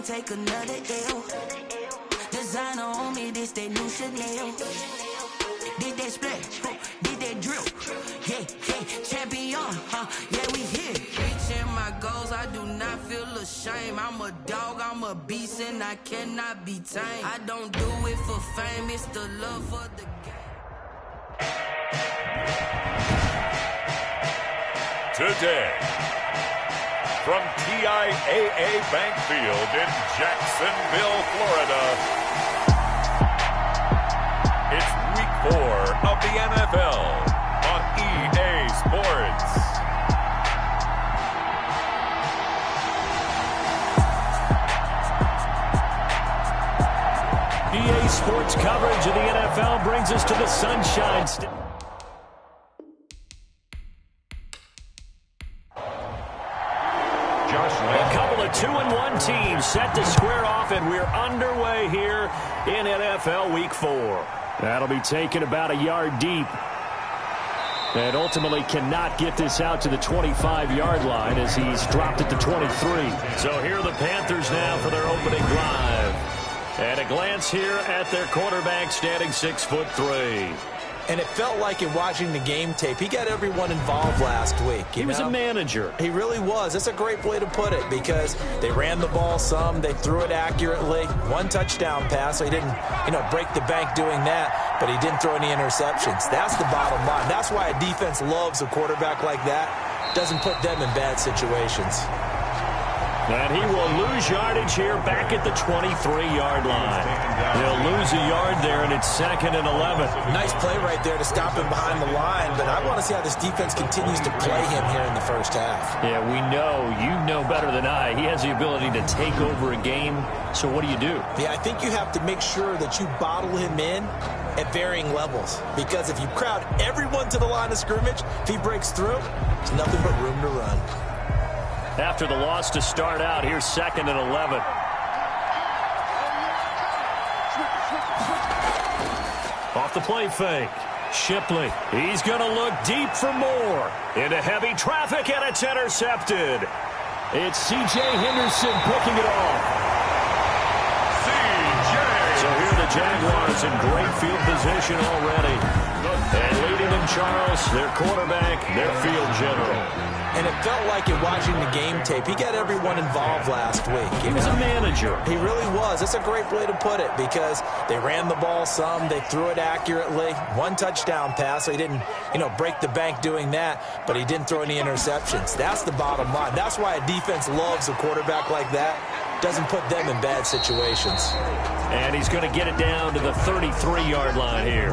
take another L. Designer on me, this that new Chanel. Did that splash, did that drill. Yeah, champion, yeah, we here. Reaching my goals, I do not feel ashamed. I'm a dog, I'm a beast, and I cannot be tamed. I don't do it for fame, it's the love for the game. Today, from TIAA Bank Field in Jacksonville, Florida, it's Week 4 of the NFL on EA Sports. EA Sports coverage of the NFL brings us to the Sunshine State. A couple of 2-1 teams set to square off, and we're underway here in NFL Week 4. That'll be taken about a yard deep. And ultimately cannot get this out to the 25-yard line as he's dropped it to 23. So here are the Panthers now for their opening drive. And a glance here at their quarterback standing 6'3". And it felt like in watching the game tape, he got everyone involved last week. He was a manager. He really was. That's a great way to put it because they ran the ball some. They threw it accurately. One touchdown pass, so he didn't, break the bank doing that, but he didn't throw any interceptions. That's the bottom line. That's why a defense loves a quarterback like that. Doesn't put them in bad situations. And he will lose yardage here back at the 23-yard line. He'll lose a yard there, and it's 2nd and 11. Nice play right there to stop him behind the line, but I want to see how this defense continues to play him here in the first half. Yeah, we know. You know better than I. He has the ability to take over a game, so what do you do? Yeah, I think you have to make sure that you bottle him in at varying levels, because if you crowd everyone to the line of scrimmage, if he breaks through, there's nothing but room to run. After the loss to start out, here's 2nd and 11. Off the play fake. Shipley. He's going to look deep for more. Into heavy traffic, and it's intercepted. It's C.J. Henderson picking it off. So here are the Jaguars in great field position already. And leading them, Charles, their quarterback, their field general. And it felt like in watching the game tape, he got everyone involved last week. He was a manager. He really was. That's a great way to put it because they ran the ball some. They threw it accurately. One touchdown pass, so he didn't, break the bank doing that, but he didn't throw any interceptions. That's the bottom line. That's why a defense loves a quarterback like that. Doesn't put them in bad situations. And he's going to get it down to the 33-yard line here.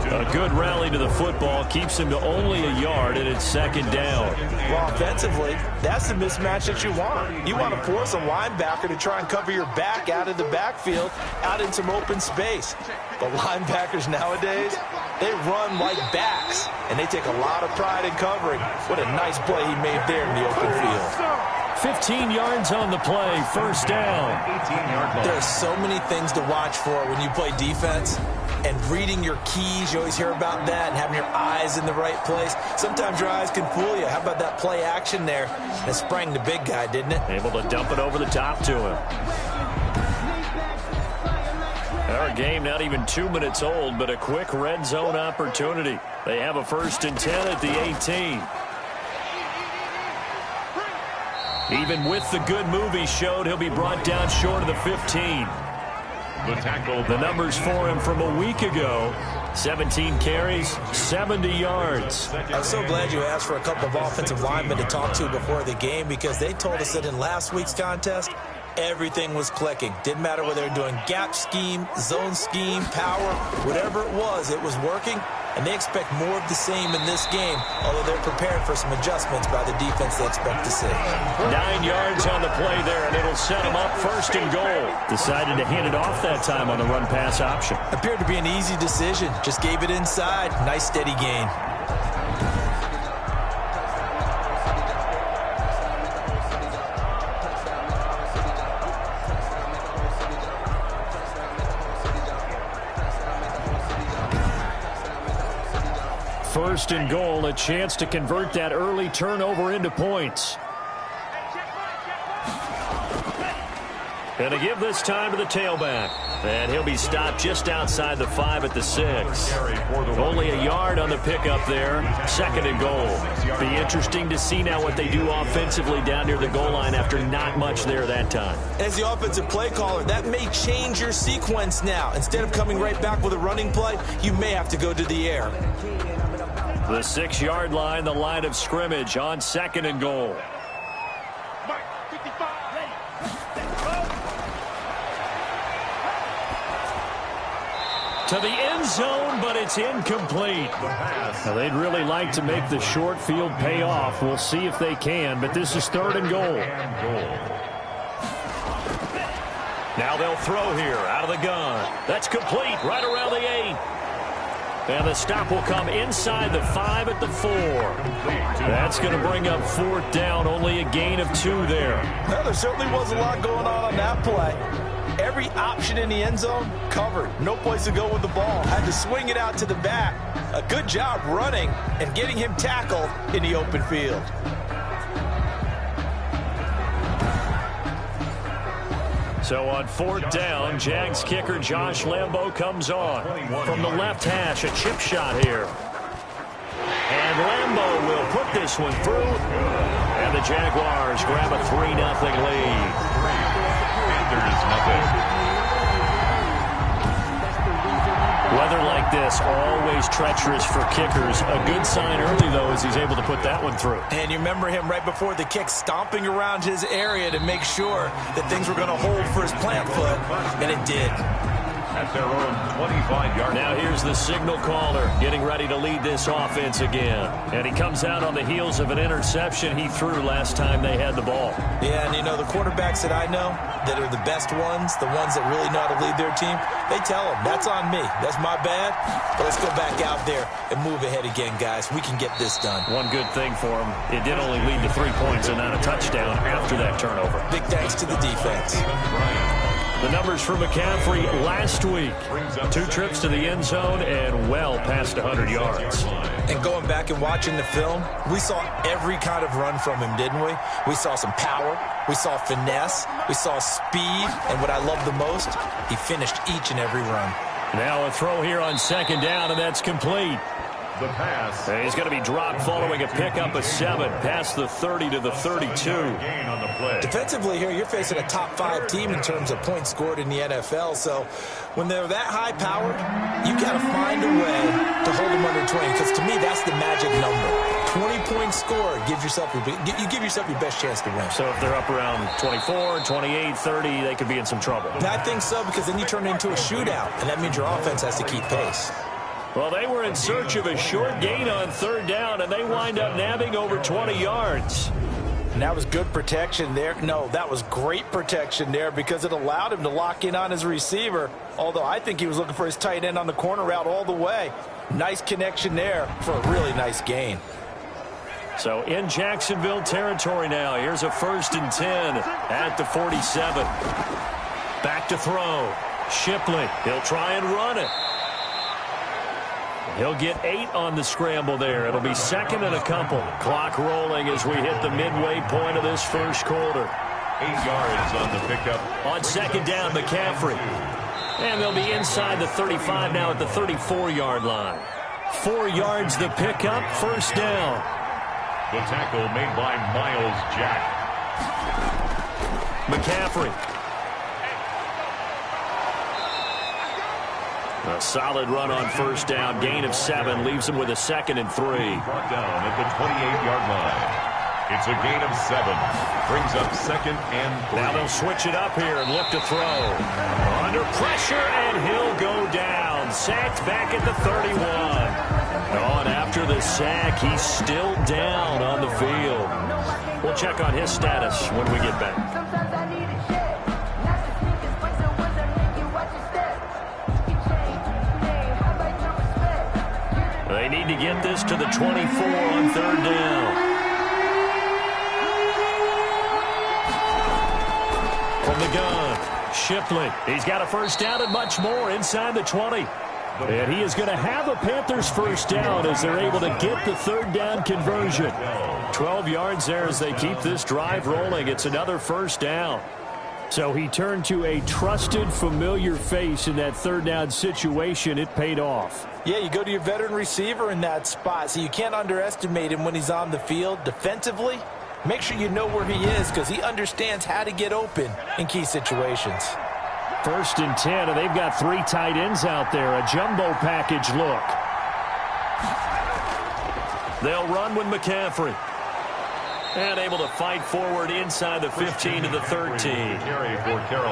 A good rally to the football keeps him to only a yard, and it's 2nd down. Well, offensively, that's the mismatch that you want. You want to force a linebacker to try and cover your back out of the backfield, out in some open space. But linebackers nowadays, they run like backs, and they take a lot of pride in covering. What a nice play he made there in the open field. 15 yards on the play, 1st down. There are so many things to watch for when you play defense. And reading your keys, you always hear about that, and having your eyes in the right place. Sometimes your eyes can fool you. How about that play action there? It sprang the big guy, didn't it? Able to dump it over the top to him. Our game not even 2 minutes old, but a quick red zone opportunity. They have a 1st and 10 at the 18. Even with the good move he showed, he'll be brought down short of the 15. The numbers for him from a week ago, 17 carries, 70 yards. I'm so glad you asked for a couple of offensive linemen to talk to before the game because they told us that in last week's contest, everything was clicking. Didn't matter whether they were doing gap scheme, zone scheme, power, whatever it was working. And they expect more of the same in this game, although they're prepared for some adjustments by the defense they expect to see. 9 yards on the play there, and it'll set them up 1st and goal. Decided to hand it off that time on the run-pass option. Appeared to be an easy decision. Just gave it inside. Nice steady gain. First and goal, a chance to convert that early turnover into points. Going to give this time to the tailback. And he'll be stopped just outside the 5 at the 6. Only a yard on the pickup there. 2nd and goal. Be interesting to see now what they do offensively down near the goal line after not much there that time. As the offensive play caller, that may change your sequence now. Instead of coming right back with a running play, you may have to go to the air. The 6-yard line, the line of scrimmage on 2nd and goal. To the end zone, but it's incomplete. Now, they'd really like to make the short field pay off. We'll see if they can, but this is 3rd and goal. Now they'll throw here out of the gun. That's complete right around the 8. And the stop will come inside the 5 at the 4. That's going to bring up 4th down, only a gain of 2 there. Well, there certainly was a lot going on that play. Every option in the end zone covered. No place to go with the ball. Had to swing it out to the back. A good job running and getting him tackled in the open field. So on 4th down, Jags kicker Josh Lambo comes on. From the left hash, a chip shot here. And Lambo will put this one through. And the Jaguars grab a 3-0 lead. Weather like this, always treacherous for kickers. A good sign early, though, as he's able to put that one through. And you remember him right before the kick stomping around his area to make sure that things were going to hold for his plant foot, and it did. At their own 25-yard. Now here's the signal caller getting ready to lead this offense again. And he comes out on the heels of an interception he threw last time they had the ball. Yeah, and you know, the quarterbacks that I know that are the best ones, the ones that really know how to lead their team, they tell them, that's on me. That's my bad. But let's go back out there and move ahead again, guys. We can get this done. One good thing for him, it did only lead to 3 points and not a touchdown after that turnover. Big thanks to the defense. The numbers for McCaffrey last week. 2 trips to the end zone and well past 100 yards. And going back and watching the film, we saw every kind of run from him, didn't we? We saw some power. We saw finesse. We saw speed. And what I love the most, he finished each and every run. Now a throw here on 2nd down, and that's complete. The pass. And he's going to be dropped following a pickup of 7 past the 30 to the 32. Defensively here, you're facing a top 5 team in terms of points scored in the NFL. So when they're that high powered, you got to find a way to hold them under 20. Because to me, that's the magic number. 20-point score gives yourself you give yourself your best chance to win. So if they're up around 24, 28, 30, they could be in some trouble. I think so, because then you turn it into a shootout, and that means your offense has to keep pace. Well, they were in search of a short gain on 3rd down, and they wind up nabbing over 20 yards. And that was good protection there. No, that was great protection there because it allowed him to lock in on his receiver, although I think he was looking for his tight end on the corner route all the way. Nice connection there for a really nice gain. So in Jacksonville territory now, here's a 1st and 10 at the 47. Back to throw. Shipley, he'll try and run it. He'll get 8 on the scramble there. It'll be 2nd and a couple. Clock rolling as we hit the midway point of this first quarter. 8 yards on the pickup. On 2nd down, McCaffrey. And they'll be inside the 35 now at the 34-yard line. 4 yards the pickup, 1st down. The tackle made by Miles Jack. McCaffrey. A solid run on 1st down. Gain of 7 leaves him with a 2nd and 3. Brought down at the 28-yard line. It's a gain of 7. Brings up 2nd and 3. Now they'll switch it up here and look to throw. Under pressure, and he'll go down. Sacked back at the 31. On after the sack, he's still down on the field. We'll check on his status when we get back. They need to get this to the 24 on 3rd down. From the gun, Shipley. He's got a 1st down and much more inside the 20. And he is going to have a Panthers 1st down as they're able to get the 3rd down conversion. 12 yards there as they keep this drive rolling. It's another 1st down. So he turned to a trusted, familiar face in that third down situation. It paid off. Yeah, you go to your veteran receiver in that spot, so you can't underestimate him when he's on the field. Defensively, make sure you know where he is because he understands how to get open in key situations. 1st and 10, and they've got 3 tight ends out there. A jumbo package look. They'll run with McCaffrey. And able to fight forward inside the 15 to the 13.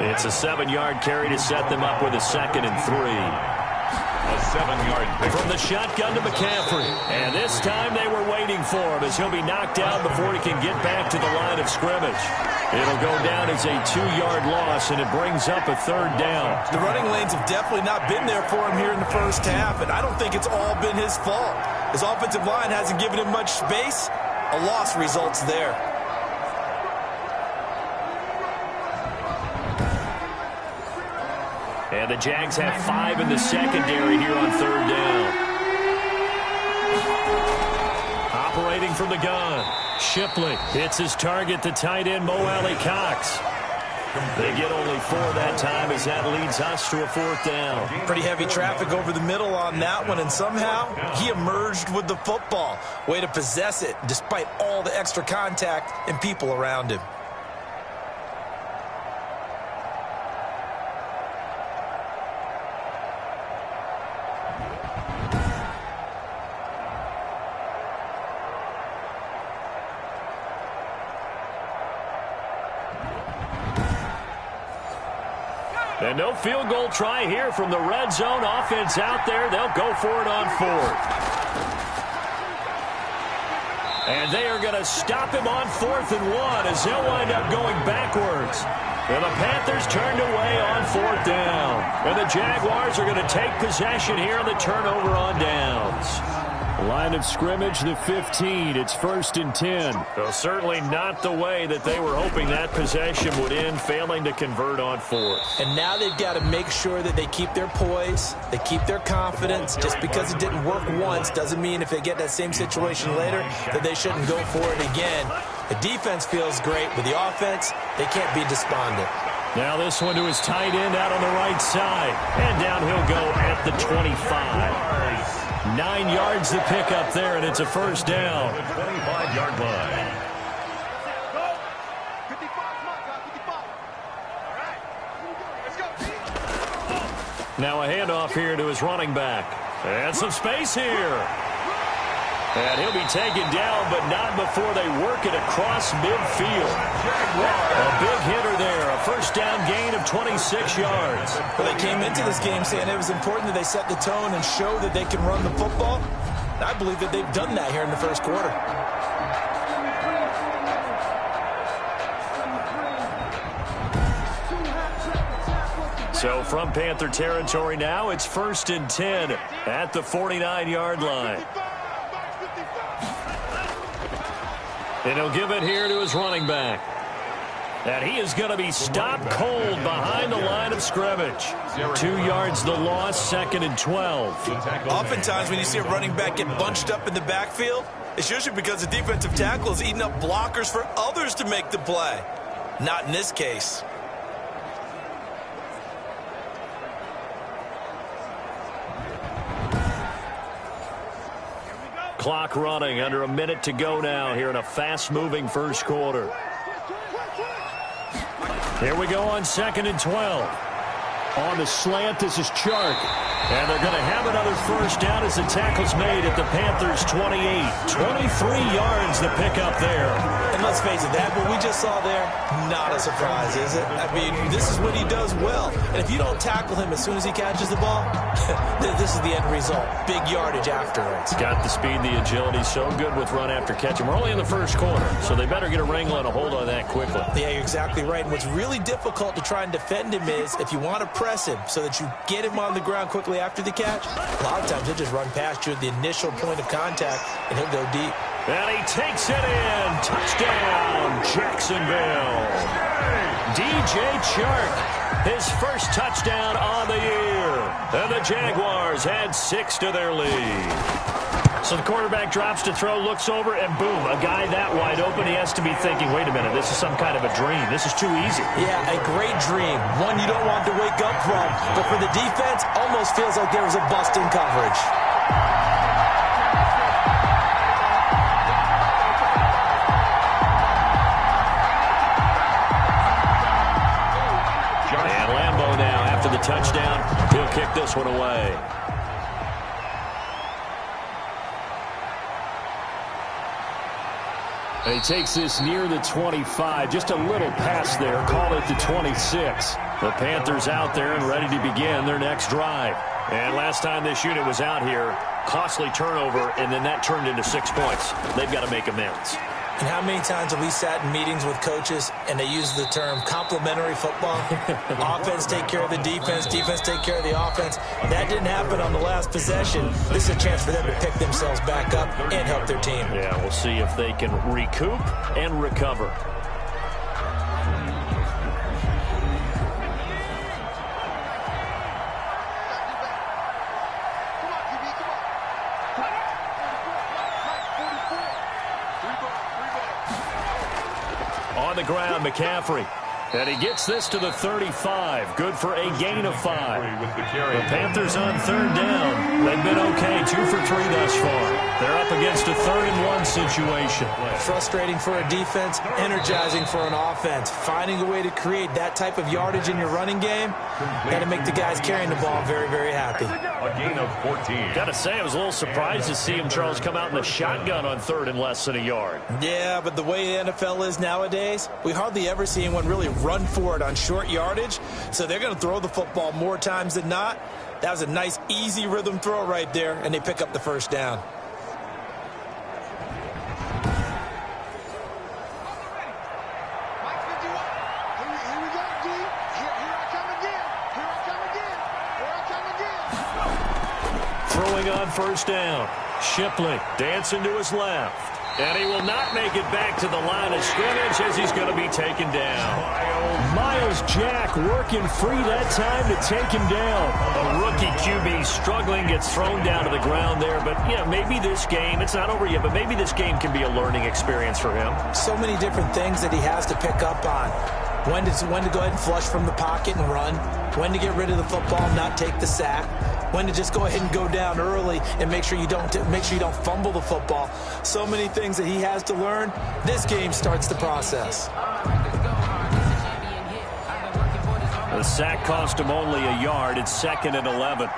It's a 7-yard carry to set them up with a 2nd and 3. A 7-yard pick. From the shotgun to McCaffrey. And this time they were waiting for him as he'll be knocked down before he can get back to the line of scrimmage. It'll go down as a 2-yard loss, and it brings up a 3rd down. The running lanes have definitely not been there for him here in the first half, and I don't think it's all been his fault. His offensive line hasn't given him much space. A loss results there. And the Jags have 5 in the secondary here on 3rd down. Operating from the gun. Shipley hits his target, the tight end, Mo Alley-Cox. They get only 4 that time as that leads us to a 4th down. Pretty heavy traffic over the middle on that one, and somehow he emerged with the football. Way to possess it despite all the extra contact and people around him. And no field goal try here from the red zone. Offense out there. They'll go for it on 4th. And they are going to stop him on 4th and 1 as they'll wind up going backwards. And the Panthers turned away on 4th down. And the Jaguars are going to take possession here on the turnover on downs. Line of scrimmage, the 15. It's 1st and 10. Well, certainly not the way that they were hoping that possession would end, failing to convert on 4th. And now they've got to make sure that they keep their poise, they keep their confidence. Just because it didn't work once doesn't mean if they get that same situation later that they shouldn't go for it again. The defense feels great. With the offense, they can't be despondent. Now this one to his tight end out on the right side. And down he'll go at the 25. 9 yards to pick up there, and it's a 1st down. 25-yard line. Now a handoff here to his running back. And some space here. And he'll be taken down, but not before they work it across midfield. A big hitter there. A 1st down gain of 26 yards. Well, they came into this game saying it was important that they set the tone and show that they can run the football. And I believe that they've done that here in the 1st quarter. So from Panther territory now, it's 1st and 10 at the 49-yard line. And he'll give it here to his running back. And he is going to be stopped cold behind the line of scrimmage. 2 yards the loss, 2nd and 12. Oftentimes when you see a running back get bunched up in the backfield, it's usually because the defensive tackle is eating up blockers for others to make the play. Not in this case. Clock running, under a minute to go now here in a fast-moving 1st quarter. Here we go on 2nd and 12. On the slant, this is Chark. And they're going to have another 1st down as the tackle's made at the Panthers' 28. 23 yards to pick up there. And let's face it, that what we just saw there, not a surprise, is it? I mean, this is what he does well. And if you don't tackle him as soon as he catches the ball, this is the end result. Big yardage afterwards. Got the speed, the agility, so good with run after catch. And we're only in the 1st quarter, so they better get a wrangle and a hold on that quickly. Yeah, you're exactly right. And what's really difficult to try and defend him is if you want to press him so that you get him on the ground quickly after the catch, a lot of times he'll just run past you at the initial point of contact, and he'll go deep. And he takes it in. Touchdown, Jacksonville. DJ Chark, his 1st touchdown on the year. And the Jaguars add 6 to their lead. So the quarterback drops to throw, looks over, and boom, a guy that wide open, he has to be thinking, wait a minute, this is some kind of a dream. This is too easy. Yeah, a great dream. One you don't want to wake up from. But for the defense, almost feels like there was a bust in coverage. And Lambeau now, after the touchdown, he'll kick this one away. And he takes this near the 25, just a little past there, call it the 26. The Panthers out there and ready to begin their next drive. And last time this unit was out here, costly turnover, and then that turned into 6 points. They've got to make amends. And how many times have we sat in meetings with coaches and they use the term complementary football? Offense take care of the defense, defense take care of the offense. That didn't happen on the last possession. This is a chance for them to pick themselves back up and help their team. Yeah, we'll see if they can recoup and recover. On the ground, McCaffrey. And he gets this to the 35. Good for a gain of 5. The Panthers on third down. They've been okay, 2 for 3 thus far. They're up against a 3rd-and-1 situation. Frustrating for a defense, energizing for an offense. Finding a way to create that type of yardage in your running game, got to make the guys carrying the ball very, very happy. A gain of 14. Got to say, I was a little surprised to see him, Charles, come out in the shotgun on 3rd and less than a yard. Yeah, but the way the NFL is nowadays, we hardly ever see anyone really run for it on short yardage. So they're going to throw the football more times than not. That was a nice, easy rhythm throw right there, and they pick up the first down. Throwing on first down. Shipley dancing to his left. And he will not make it back to the line of scrimmage as he's going to be taken down. Miles Jack working free that time to take him down. A rookie QB struggling, gets thrown down to the ground there. But, yeah, maybe this game, it's not over yet, but maybe this game can be a learning experience for him. So many different things that he has to pick up on. When to go ahead and flush from the pocket and run. When to get rid of the football and not take the sack. When to just go ahead and go down early and make sure you don't fumble the football. So many things that he has to learn. This game starts the process. The sack cost him only a yard. It's 2nd and 11.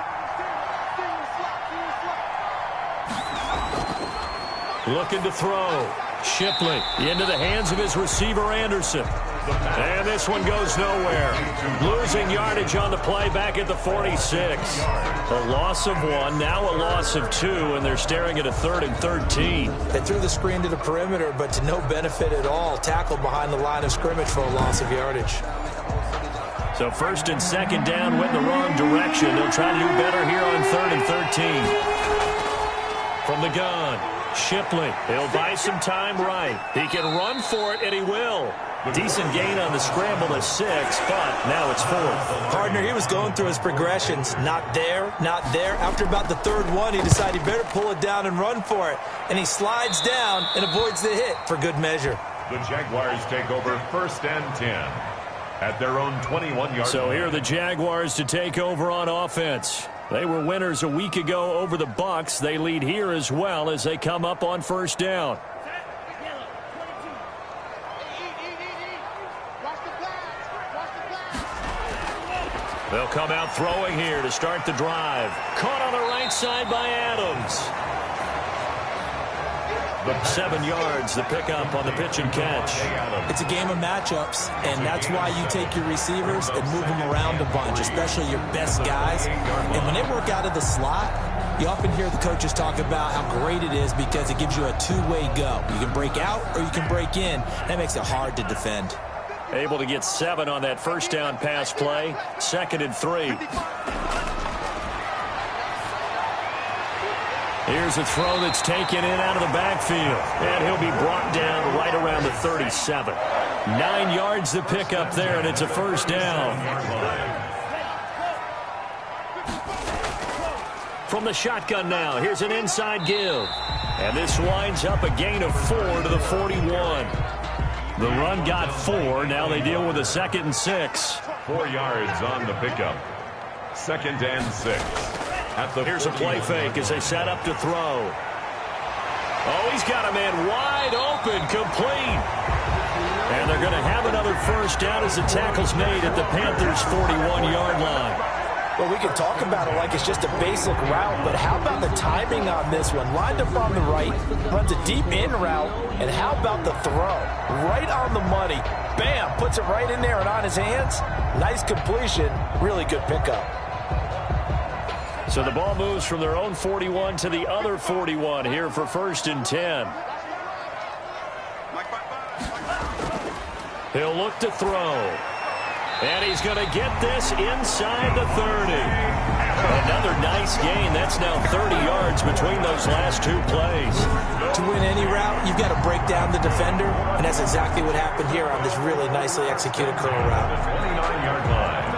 Looking to throw. Shipley into the hands of his receiver, Anderson. And this one goes nowhere. Losing yardage on the play back at the 46. A loss of 1, now a loss of 2, and they're staring at a 3rd and 13. They threw the screen to the perimeter, but to no benefit at all. Tackled behind the line of scrimmage for a loss of yardage. So 1st and 2nd down went in the wrong direction. They'll try to do better here on 3rd and 13. From the gun, Shipley. He'll buy some time right. He can run for it, and he will. Decent gain on the scramble to 6, but now it's 4th. Partner, he was going through his progressions. Not there, not there. After about the 3rd one, he decided he better pull it down and run for it. And he slides down and avoids the hit for good measure. The Jaguars take over 1st and 10 at their own 21-yard So line. here are the Jaguars to take over on offense. They were winners a week ago over the Bucs. They lead here as well as they come up on 1st down. They'll come out throwing here to start the drive. Caught on the right side by Adams. 7 yards, the pickup on the pitch and catch. It's a game of matchups, and that's why you take your receivers and move them around a bunch, especially your best guys. And when they work out of the slot, you often hear the coaches talk about how great it is because it gives you a two-way go. You can break out or you can break in. That makes it hard to defend. Able to get 7 on that first down pass play. 2nd and 3. Here's a throw that's taken in out of the backfield. And he'll be brought down right around the 37. 9 yards to pick up there, and it's a first down. from the shotgun now. Here's an inside give. And this winds up a gain of 4 to the 41. The run got 4. Now they deal with a 2nd and 6. 4 yards on the pickup. 2nd and 6. Here's a play fake as they set up to throw. Oh, he's got a man wide open, complete. And they're going to have another first down as the tackle's made at the Panthers' 41-yard line. Well, we can talk about it like it's just a basic route, but how about the timing on this one? Lined up on the right, runs a deep in route, and how about the throw? Right on the money. Bam, puts it right in there and on his hands. Nice completion, really good pickup. So the ball moves from their own 41 to the other 41 here for 1st and 10. He'll look to throw. And he's going to get this inside the 30. Another nice gain. That's now 30 yards between those last 2 plays. To win any route, you've got to break down the defender, and that's exactly what happened here on this really nicely executed curl route. 29-yard line.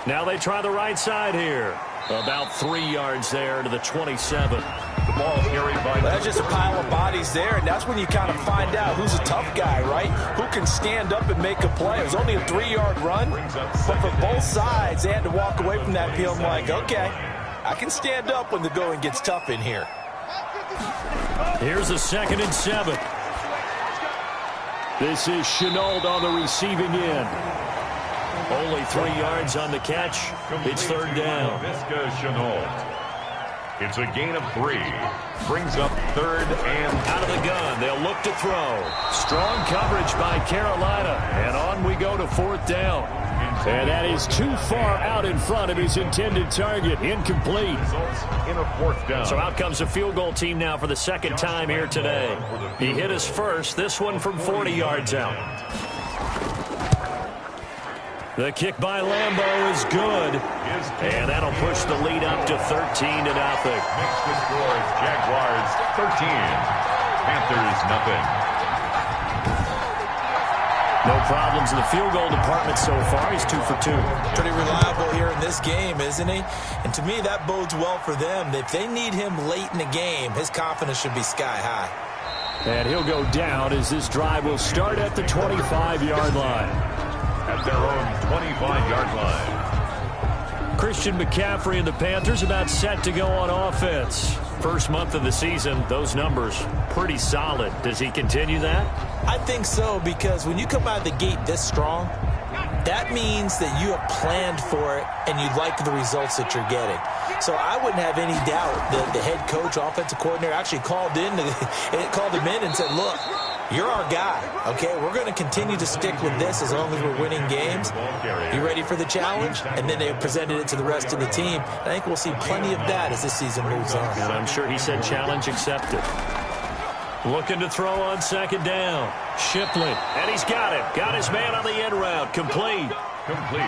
Now they try the right side here. About 3 yards there to the 27. The ball carried by... That's just a pile of bodies there, and that's when you kind of find out who's a tough guy, right? Who can stand up and make a play. It was only a 3-yard run, but for both sides, they had to walk away from that field like, okay, I can stand up when the going gets tough in here. Here's a 2nd and 7. This is Chenault on the receiving end. Only 3 yards on the catch. It's 3rd down. Visca Chenault. It's a gain of 3. Brings up 3rd and... Out of the gun. They'll look to throw. Strong coverage by Carolina. And on we go to 4th down. And that is too far out in front of his intended target. Incomplete. Results in a 4th down. So out comes the field goal team now for the 2nd time here today. He hit us first. This one from 40 yards out. The kick by Lambeau is good. And that'll push the lead up to 13-0. Makes the scores Jaguars 13. Panthers nothing. No problems in the field goal department so far. He's 2 for 2. Pretty reliable here in this game, isn't he? And to me, that bodes well for them. If they need him late in the game, his confidence should be sky high. And he'll go down as this drive will start at the 25-yard line. At their own 25-yard line. Christian McCaffrey and the Panthers about set to go on offense. First month of the season, those numbers pretty solid. Does he continue that? I think so, because when you come out of the gate this strong, that means that you have planned for it and you like the results that you're getting. So I wouldn't have any doubt that the head coach, offensive coordinator, actually called him in and said, look, you're our guy, okay? We're going to continue to stick with this as long as we're winning games. You ready for the challenge? And then they presented it to the rest of the team. I think we'll see plenty of that as this season moves on. And I'm sure he said challenge accepted. Looking to throw on 2nd down. Shipley, and he's got it. Got his man on the end route. Complete.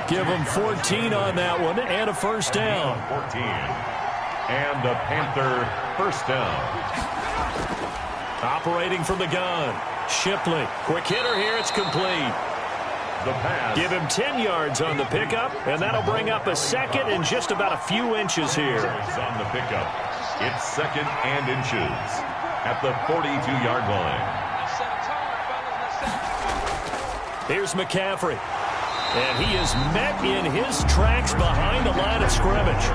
Give him 14 on that one and a first down. 14. And the Panther first down. Operating from the gun. Shipley, quick hitter here. It's complete. The pass. Give him 10 yards on the pickup, and that'll bring up a 2nd and just about a few inches here. On the pickup. It's 2nd and inches at the 42-yard line. Here's McCaffrey. And he is met in his tracks behind the line of scrimmage.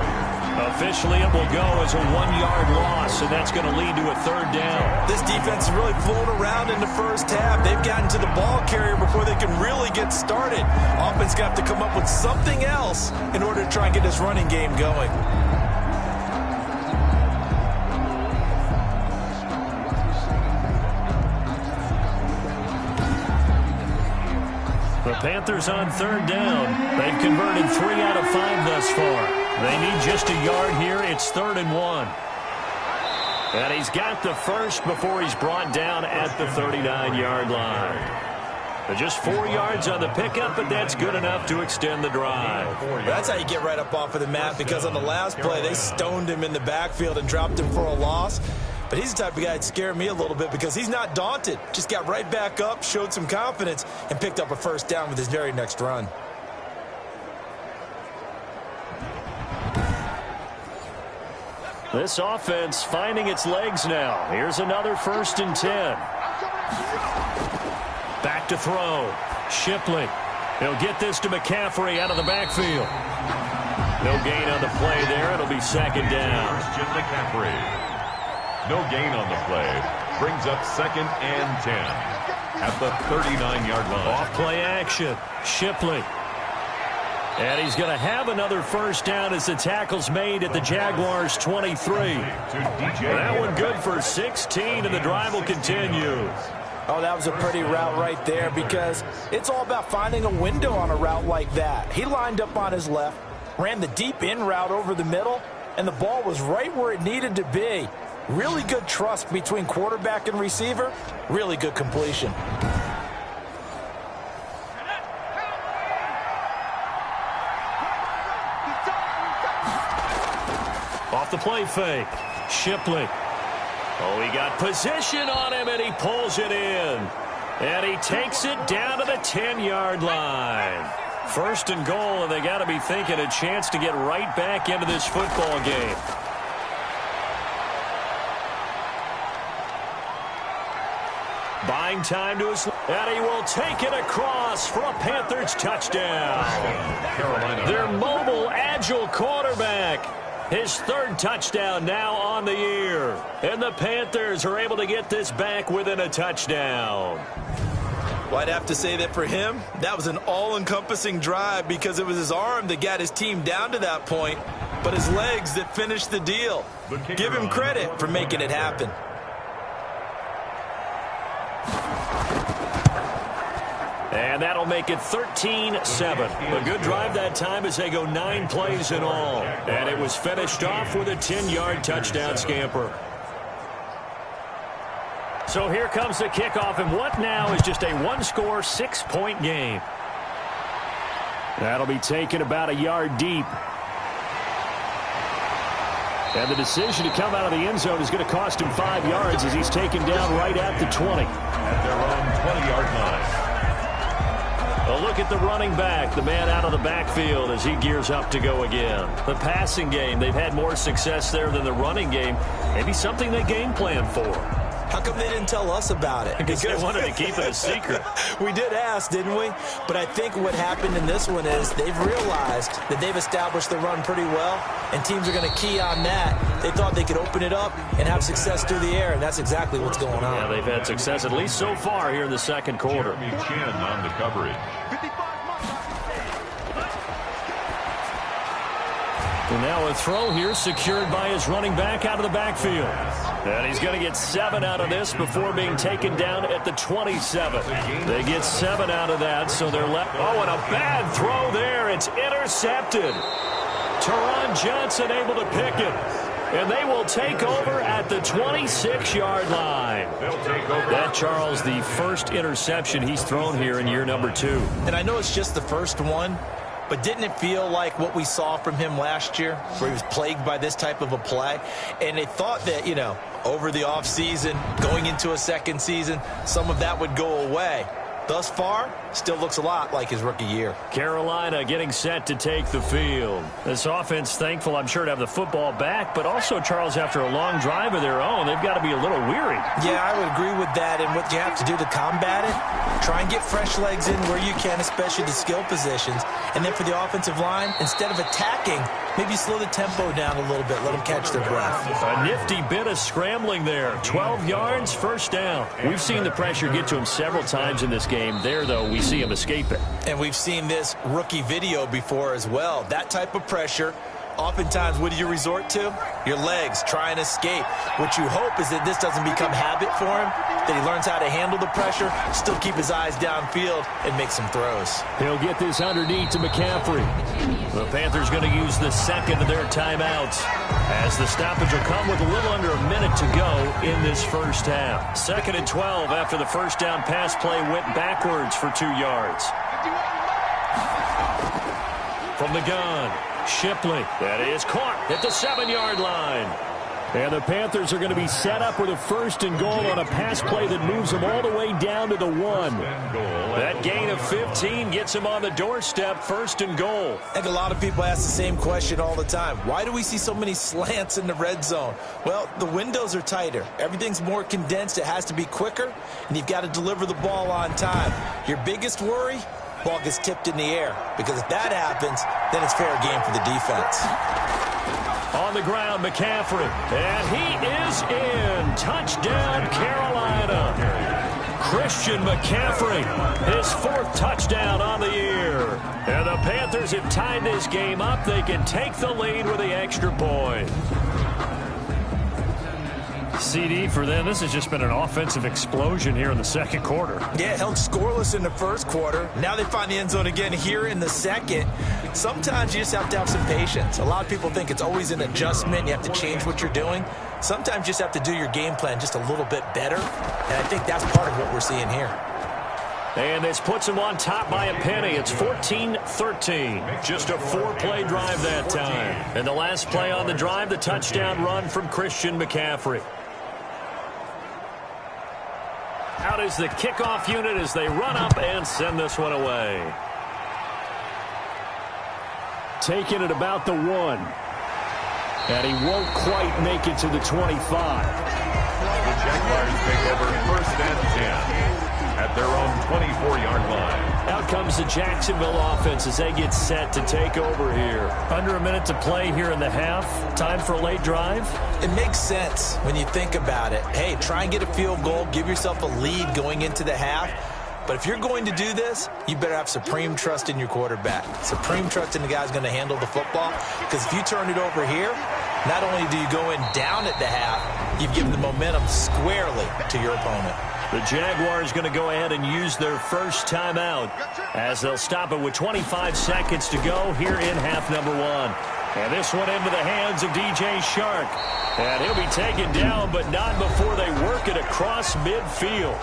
Officially, it will go as a 1-yard loss, and that's going to lead to a 3rd down. This defense is really flown around in the first half. They've gotten to the ball carrier before they can really get started. Offense got to come up with something else in order to try and get this running game going. The Panthers on 3rd down. They've converted 3 out of 5 thus far. They need just a yard here. It's 3rd and 1. And he's got the first before he's brought down at the 39-yard line. Just 4 yards on the pickup, but that's good enough to extend the drive. That's how you get right up off of the mat, because on the last play, they stoned him in the backfield and dropped him for a loss. But he's the type of guy that scared me a little bit because he's not daunted. Just got right back up, showed some confidence, and picked up a first down with his very next run. This offense finding its legs now. Here's another 1st and 10. Back to throw. Shipley. He'll get this to McCaffrey out of the backfield. No gain on the play there. It'll be 2nd down. Christian McCaffrey. No gain on the play. Brings up 2nd and 10 at the 39-yard line. Off play action. Shipley. And he's going to have another first down as the tackle's made at the Jaguars' 23. That one good for 16, and the drive will continue. Oh, that was a pretty route right there because it's all about finding a window on a route like that. He lined up on his left, ran the deep in route over the middle, and the ball was right where it needed to be. Really good trust between quarterback and receiver. Really good completion. Off the play fake. Shipley. Oh, he got position on him, and he pulls it in. And he takes it down to the 10-yard line. 1st and goal, and they got to be thinking a chance to get right back into this football game. Buying time to his, and he will take it across for a Panthers touchdown. Their mobile, agile quarterback. His 3rd touchdown now on the year. And the Panthers are able to get this back within a touchdown. Well, I'd have to say that for him, that was an all-encompassing drive because it was his arm that got his team down to that point, but his legs that finished the deal. Give him credit for making it happen. And that'll make it 13-7. A good drive that time as they go 9 plays in all. And it was finished off with a 10-yard touchdown scamper. So here comes the kickoff, and what now is just a 1-score, 6-point game. That'll be taken about a yard deep. And the decision to come out of the end zone is going to cost him 5 yards as he's taken down right at the 20. At their own 20-yard line. A look at the running back, the man out of the backfield as he gears up to go again. The passing game, they've had more success there than the running game. Maybe something they game plan for. How come they didn't tell us about it? Because they wanted to keep it a secret. We did ask, didn't we? But I think what happened in this one is they've realized that they've established the run pretty well, and teams are going to key on that. They thought they could open it up and have success through the air, and that's exactly what's going on. Yeah, they've had success at least so far here in the 2nd quarter. Jeremy Chin on the coverage. And now a throw here secured by his running back out of the backfield. And he's going to get 7 out of this before being taken down at the 27. They get 7 out of that, so they're left. Oh, and a bad throw there. It's intercepted. Teron Johnson able to pick it. And they will take over at the 26-yard line. That, Charles, the first interception he's thrown here in year number 2. And I know it's just the first one, but didn't it feel like what we saw from him last year, where he was plagued by this type of a play? And they thought that, you know, over the offseason, going into a second season, some of that would go away. Thus far, still looks a lot like his rookie year. Carolina getting set to take the field. This offense thankful, I'm sure, to have the football back, but also, Charles, after a long drive of their own, they've got to be a little weary. Yeah, I would agree with that, and what you have to do to combat it, try and get fresh legs in where you can, especially the skill positions. And then for the offensive line, instead of attacking, maybe slow the tempo down a little bit, let them catch their breath. A nifty bit of scrambling there. 12 yards, first down. We've seen the pressure get to him several times in this game. There, though, we see him escape it. And we've seen this rookie video before as well. That type of pressure, oftentimes, what do you resort to? Your legs, try and escape. What you hope is that this doesn't become habit for him, that he learns how to handle the pressure, still keep his eyes downfield, and make some throws. He'll get this underneath to McCaffrey. The Panthers going to use the second of their timeouts, as the stoppage will come with a little under a minute to go in this first half. 2nd and 12 after the first down pass play went backwards for 2 yards. From the gun, Shipley. That is caught at the 7-yard line. And the Panthers are going to be set up with a 1st and goal on a pass play that moves them all the way down to the 1. That gain of 15 gets them on the doorstep, 1st and goal. I think a lot of people ask the same question all the time. Why do we see so many slants in the red zone? Well, the windows are tighter. Everything's more condensed. It has to be quicker, and you've got to deliver the ball on time. Your biggest worry? Ball gets tipped in the air, because if that happens, then it's fair game for the defense. On the ground, McCaffrey, and he is in. Touchdown, Carolina. Christian McCaffrey, his 4th touchdown on the year. And the Panthers have tied this game up. They can take the lead with the extra point. CD for them. This has just been an offensive explosion here in the 2nd quarter. Yeah, held scoreless in the 1st quarter. Now they find the end zone again here in the 2nd. Sometimes you just have to have some patience. A lot of people think it's always an adjustment. You have to change what you're doing. Sometimes you just have to do your game plan just a little bit better. And I think that's part of what we're seeing here. And this puts them on top by a penny. It's 14-13. Just a 4-play drive that time. And the last play on the drive, the touchdown run from Christian McCaffrey. Out is the kickoff unit as they run up and send this one away. Taking it about the 1. And he won't quite make it to the 25. The Jaguars take over 1st and 10 at their own 24-yard line. Out comes the Jacksonville offense as they get set to take over here. Under a minute to play here in the half. Time for a late drive. It makes sense when you think about it. Hey, try and get a field goal. Give yourself a lead going into the half. But if you're going to do this, you better have supreme trust in your quarterback. Supreme trust in the guy who's going to handle the football. Because if you turn it over here, not only do you go in down at the half, you've given the momentum squarely to your opponent. The Jaguars going to go ahead and use their first timeout as they'll stop it with 25 seconds to go here in half number 1. And this one into the hands of DJ Shark. And he'll be taken down, but not before they work it across midfield.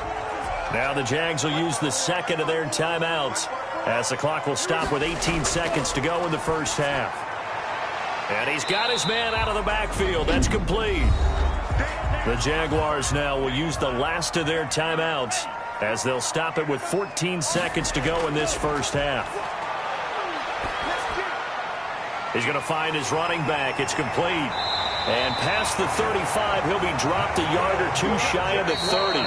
Now the Jags will use the 2nd of their timeouts as the clock will stop with 18 seconds to go in the first half. And he's got his man out of the backfield. That's complete. The Jaguars now will use the last of their timeouts as they'll stop it with 14 seconds to go in this first half. He's going to find his running back. It's complete. And past the 35, he'll be dropped a yard or 2 shy of the 30.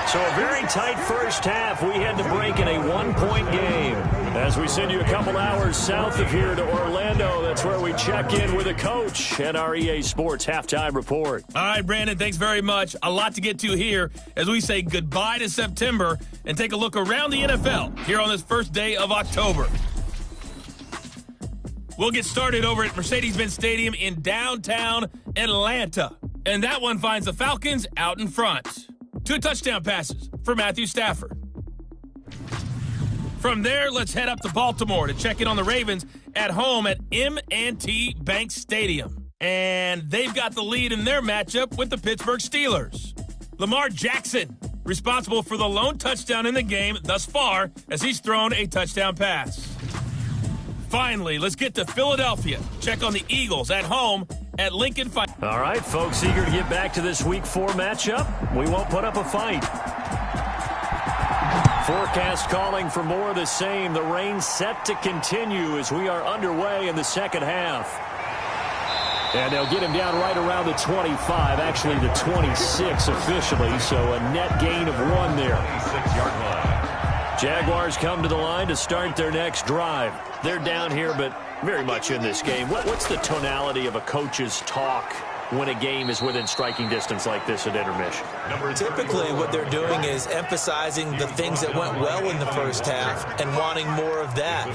So a very tight first half. We had to break in a 1-point game. As we send you a couple hours south of here to Orlando, that's where we check in with a coach and our EA Sports Halftime Report. All right, Brandon, thanks very much. A lot to get to here as we say goodbye to September and take a look around the NFL here on this first day of October. We'll get started over at Mercedes-Benz Stadium in downtown Atlanta. And that one finds the Falcons out in front. 2 touchdown passes for Matthew Stafford. From there, let's head up to Baltimore to check in on the Ravens at home at M&T Bank Stadium. And they've got the lead in their matchup with the Pittsburgh Steelers. Lamar Jackson, responsible for the lone touchdown in the game thus far as he's thrown a touchdown pass. Finally, let's get to Philadelphia. Check on the Eagles at home at Lincoln Fight. All right, folks, eager to get back to this Week 4 matchup. We won't put up a fight. Forecast calling for more of the same. The rain set to continue as we are underway in the second half. And they'll get him down right around the 25, actually the 26 officially, so a net gain of 1 there. 26-yard line. Jaguars come to the line to start their next drive. They're down here, but very much in this game. What's the tonality of a coach's talk when a game is within striking distance like this at intermission? Typically, what they're doing is emphasizing the things that went well in the first half and wanting more of that.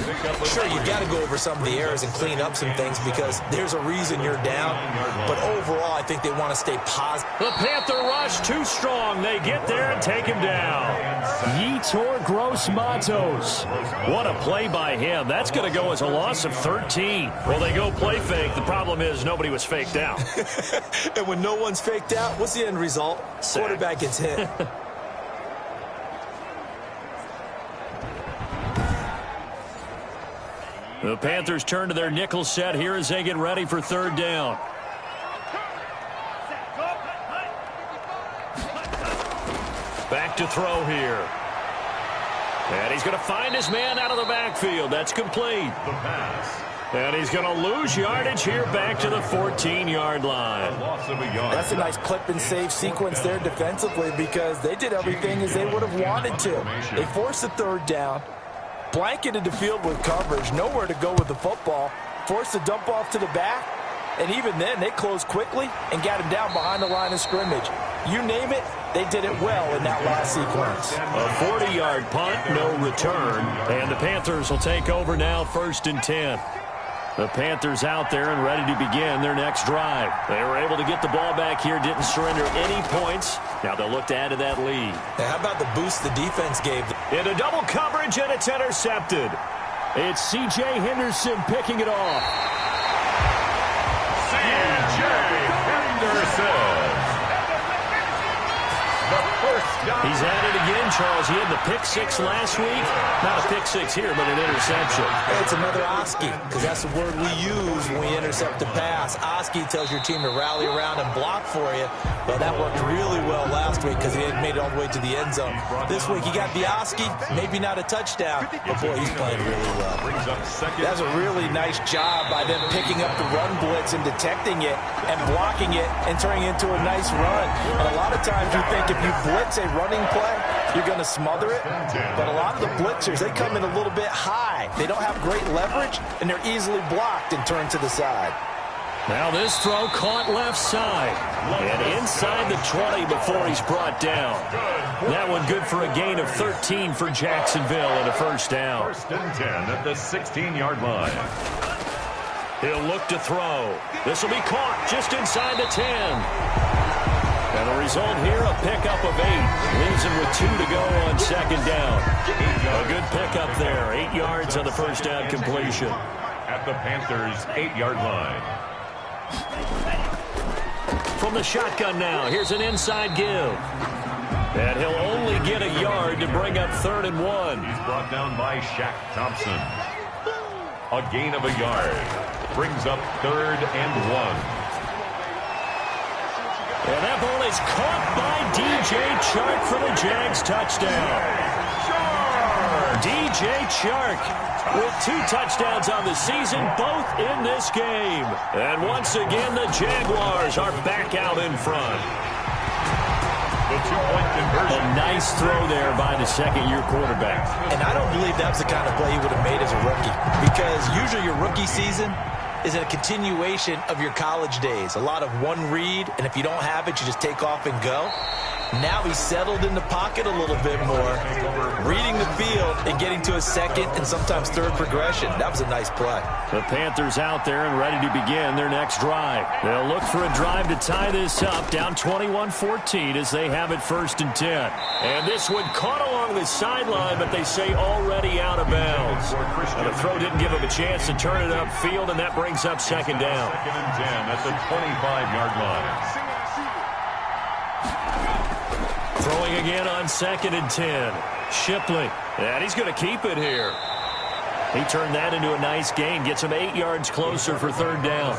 Sure, you've got to go over some of the errors and clean up some things because there's a reason you're down. But overall, I think they want to stay positive. The Panther rush too strong. They get there and take him down. Yetur Gross-Matos. What a play by him. That's going to go as a loss of 13. Well, they go play fake. The problem is nobody was faked out. And when no one's faked out, what's the end result? Sack. Quarterback gets hit. The Panthers turn to their nickel set here as they get ready for third down. Back to throw here. And he's going to find his man out of the backfield. That's complete. The pass. And he's going to lose yardage here back to the 14-yard line. Loss of a yard. That's a nice clip and save sequence there defensively because they did everything as they would have wanted to. They forced the third down, blanketed the field with coverage, nowhere to go with the football, forced the dump off to the back, and even then they closed quickly and got him down behind the line of scrimmage. You name it, they did it well in that last sequence. A 40-yard punt, no return, and the Panthers will take over now, 1st and 10. The Panthers out there and ready to begin their next drive. They were able to get the ball back here, didn't surrender any points. Now they'll look to add to that lead. Now, how about the boost the defense gave them? Into double coverage, and it's intercepted. It's C.J. Henderson picking it off. C.J. Henderson. The first down. He's at it again, Charles. He had the pick-6 last week. Not a pick-6 here, but an interception. It's another Oski, because that's the word we use when we intercept a pass. Oski tells your team to rally around and block for you. Well, that worked really well last week because he had made it all the way to the end zone. This week he got the Oski, maybe not a touchdown, but boy, he's playing really well. That's a really nice job by them picking up the run blitz and detecting it and blocking it and turning it into a nice run. And a lot of times you think if you blitz a running play, you're going to smother it. But a lot of the blitzers, they come in a little bit high. They don't have great leverage, and they're easily blocked and turned to the side. Now this throw caught left side. And inside the 20 before he's brought down. That one good for a gain of 13 for Jacksonville and a first down. 1st and 10 at the 16-yard line. He'll look to throw. This will be caught just inside the 10. And the result here, a pickup of 8. Leaves him with 2 to go on 2nd down. A good pickup there. 8 yards on the first down completion. At the Panthers' 8-yard line. From the shotgun now, here's an inside give. And he'll only get a yard to bring up 3rd and 1. He's brought down by Shaq Thompson. A gain of a yard. Brings up 3rd and 1. And that ball is caught by D.J. Chark for the Jags touchdown. D.J. Chark with 2 touchdowns on the season, both in this game. And once again, the Jaguars are back out in front. The 2-point conversion. A nice throw there by the second-year quarterback. And I don't believe that was the kind of play he would have made as a rookie, because usually your rookie season is a continuation of your college days. A lot of one read, and if you don't have it, you just take off and go. Now he's settled in the pocket a little bit more, reading the field and getting to a second and sometimes third progression. That was a nice play. The Panthers out there and ready to begin their next drive. They'll look for a drive to tie this up, down 21-14 as they have it 1st and 10. And this one caught along the sideline, but they say already out of bounds. And the throw didn't give him a chance to turn it upfield, and that brings up 2nd down. 2nd and 10 at the 25-yard line. Throwing again on 2nd and 10. Shipley. And he's going to keep it here. He turned that into a nice gain. Gets him 8 yards closer for 3rd down.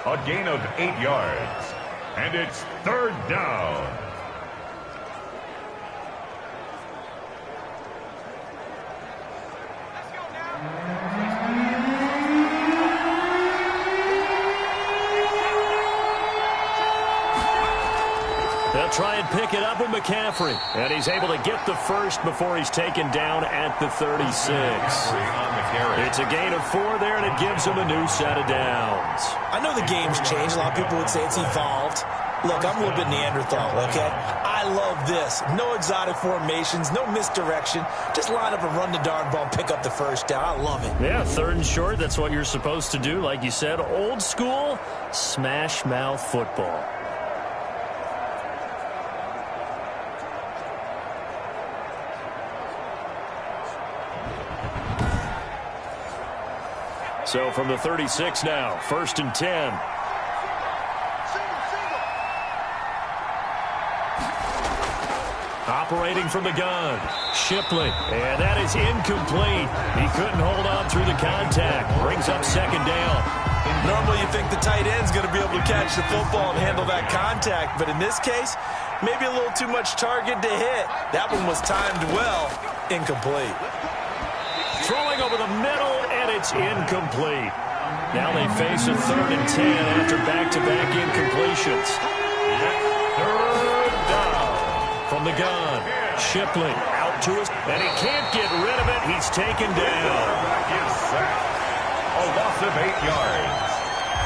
A gain of 8 yards. And it's 3rd down. They'll try and pick it up with McCaffrey. And he's able to get the first before he's taken down at the 36. It's a gain of 4 there, and it gives him a new set of downs. I know the game's changed. A lot of people would say it's evolved. Look, I'm a little bit Neanderthal, okay? I love this. No exotic formations, no misdirection. Just line up and run the darn ball and pick up the first down. I love it. Yeah, 3rd and short, that's what you're supposed to do. Like you said, old school, smash mouth football. So from the 36 now, 1st and 10. Operating from the gun, Shipley, and that is incomplete. He couldn't hold on through the contact. Brings up 2nd down. Normally you think the tight end's going to be able to catch the football and handle that contact, but in this case, maybe a little too much target to hit. That one was timed well, incomplete. Throwing over the middle, and it's incomplete. Now they face a 3rd and 10 after back-to-back incompletions. Third down from the gun. Shipley out to us, and he can't get rid of it. He's taken down. A loss of 8 yards.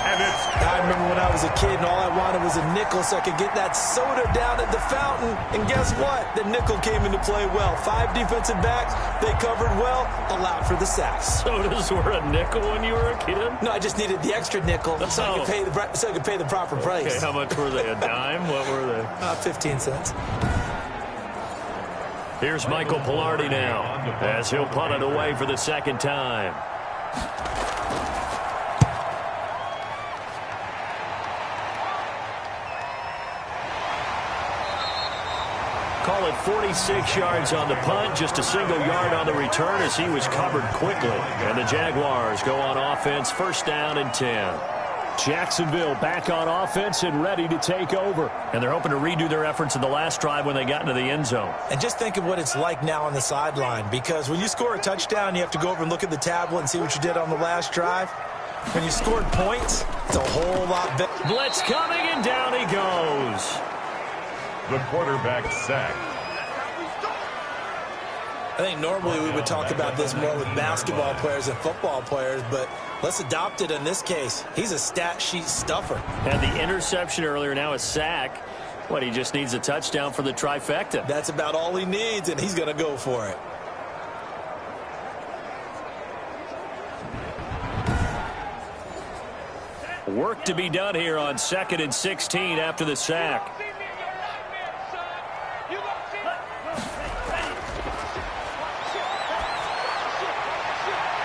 And it's... I remember when I was a kid and all I wanted was a nickel so I could get that soda down at the fountain. And guess what? The nickel came into play well. 5 defensive backs, they covered well, allowed for the sacks. Sodas were a nickel when you were a kid? No, I just needed the extra nickel so I could pay the proper price. Okay, how much were they? A dime? What were they? 15 cents. Here's Michael Pilardi now as he'll punt it away for the 2nd time. Call it 46 yards on the punt, just a single yard on the return as he was covered quickly. And the Jaguars go on offense, 1st down and 10. Jacksonville back on offense and ready to take over. And they're hoping to redo their efforts in the last drive when they got into the end zone. And just think of what it's like now on the sideline, because when you score a touchdown, you have to go over and look at the tablet and see what you did on the last drive. When you scored points, it's a whole lot better. Blitz coming, and down he goes. The quarterback sacked. I think normally we would talk about this more with basketball players and football players, but let's adopt it in this case. He's a stat sheet stuffer. Had the interception earlier, now a sack. What, he just needs a touchdown for the trifecta. That's about all he needs, and he's going to go for it. Work to be done here on 2nd and 16 after the sack.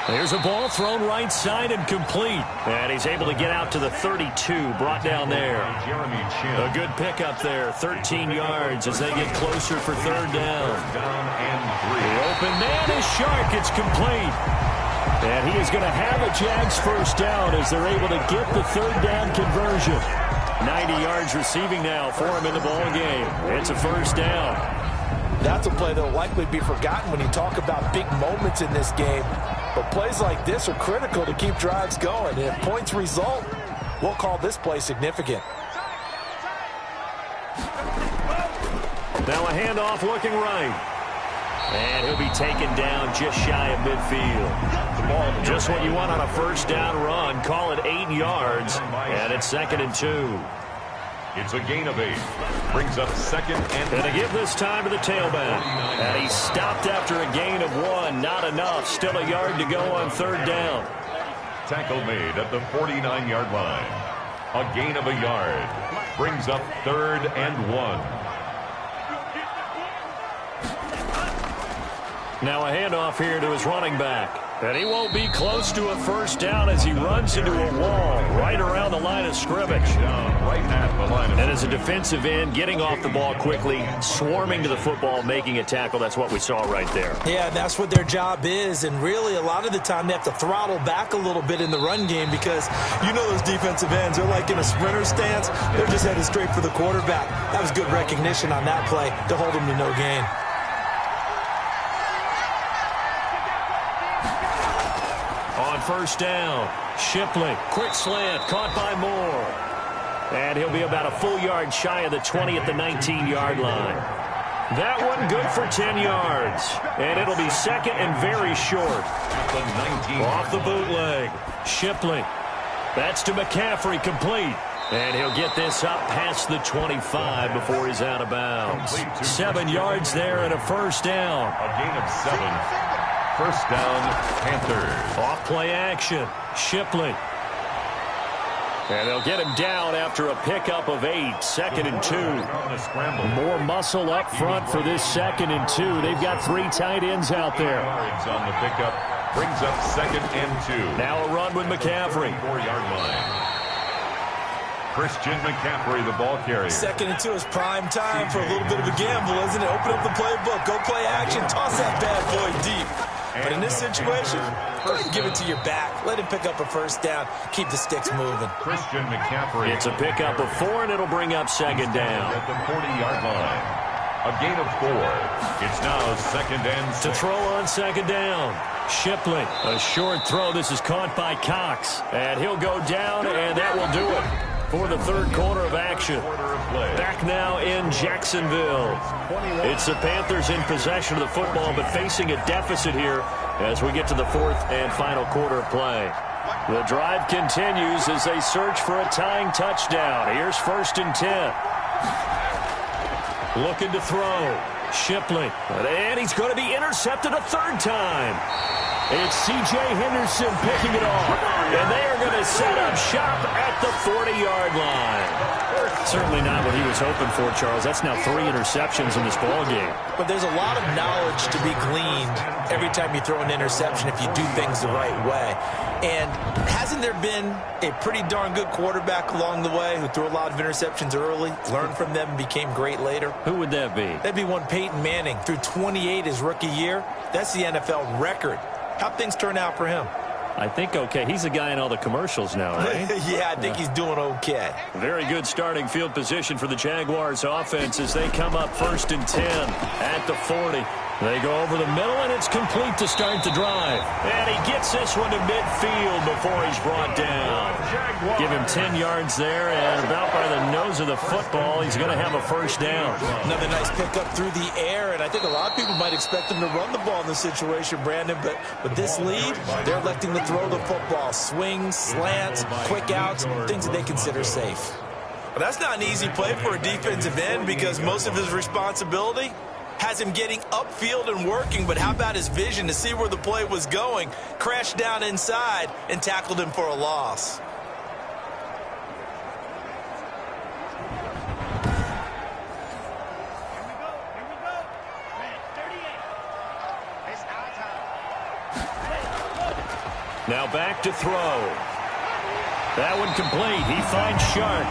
There's a ball thrown right side and complete. And he's able to get out to the 32, brought down there. A good pickup there, 13 yards as they get closer for 3rd down. The open man is Shark. It's complete. And he is going to have a Jags 1st down as they're able to get the 3rd down conversion. 90 yards receiving now for him in the ball game. It's a 1st down. That's a play that will likely be forgotten when you talk about big moments in this game. But plays like this are critical to keep drives going. And if points result, we'll call this play significant. Now a handoff looking right. And he'll be taken down just shy of midfield. The ball, just what you want on a 1st down run. Call it 8 yards. And it's 2nd and 2. It's a gain of 8. Brings up 2nd and... And to give this time to the tailback. And he stopped after a gain of 1. Not enough. Still a yard to go on 3rd down. Tackle made at the 49-yard line. A gain of a yard. Brings up 3rd and 1. Now a handoff here to his running back. And he won't be close to a 1st down as he runs into a wall right around the line of scrimmage. Right at the line of and as a defensive end, getting off the ball quickly, swarming to the football, making a tackle. That's what we saw right there. Yeah, that's what their job is. And really, a lot of the time, they have to throttle back a little bit in the run game because you know those defensive ends, they're like in a sprinter stance. They're just headed straight for the quarterback. That was good recognition on that play to hold him to no gain. On 1st down, Shipley, quick slant, caught by Moore. And he'll be about a full yard shy of the 20 at the 19-yard line. That one good for 10 yards. And it'll be 2nd and very short. the 19. Off the bootleg, Shipley. That's to McCaffrey, complete. And he'll get this up past the 25 before he's out of bounds. 7 yards there and a 1st down. A gain of 7. 1st down, Panthers. Off play action, Shipley. And they'll get him down after a pickup of 8. 2nd and 2. More muscle up front for this 2nd and 2. They've got 3 tight ends out there. Yards on the pickup brings up 2nd and 2. Now a run with McCaffrey. 4-yard line. Christian McCaffrey, the ball carrier. 2nd and 2 is prime time for a little bit of a gamble, isn't it? Open up the playbook, go play action, toss that bad boy deep. But in this situation, go ahead and give it to your back. Let him pick up a first down. Keep the sticks moving. Christian McCaffrey. It's a pickup of 4, and it'll bring up second down. At the 40-yard line. A gain of 4. It's now second and 6. To throw on second down. Shipley, a short throw. This is caught by Cox. And he'll go down, and that will do it for the third quarter of action. Back now in Jacksonville. It's the Panthers in possession of the football, but facing a deficit here as we get to the fourth and final quarter of play. The drive continues as they search for a tying touchdown. Here's 1st and 10. Looking to throw. Shipley. And he's going to be intercepted a third time. It's C.J. Henderson picking it off. And they are going to set up shop at the 40-yard line. Certainly not what he was hoping for, Charles. That's now 3 interceptions in this ballgame. But there's a lot of knowledge to be gleaned every time you throw an interception if you do things the right way. And hasn't there been a pretty darn good quarterback along the way who threw a lot of interceptions early, learned from them, and became great later? Who would that be? That'd be one Peyton Manning. Threw 28 his rookie year. That's the NFL record. How'd things turn out for him? I think okay. He's the guy in all the commercials now, right? Yeah, I think he's doing okay. Very good starting field position for the Jaguars offense as they come up 1st and 10 at the 40. They go over the middle, and it's complete to start the drive. And he gets this one to midfield before he's brought down. Give him 10 yards there, and about by the nose of the football, he's going to have a first down. Another nice pickup through the air, and I think a lot of people might expect him to run the ball in this situation, Brandon, but with this lead, they're electing to throw the football. Swings, slants, quick outs, things that they consider safe. Well, that's not an easy play for a defensive end because most of his responsibility has him getting upfield and working, but how about his vision to see where the play was going? Crashed down inside and tackled him for a loss. Now back to throw. That one complete. He finds Sharp.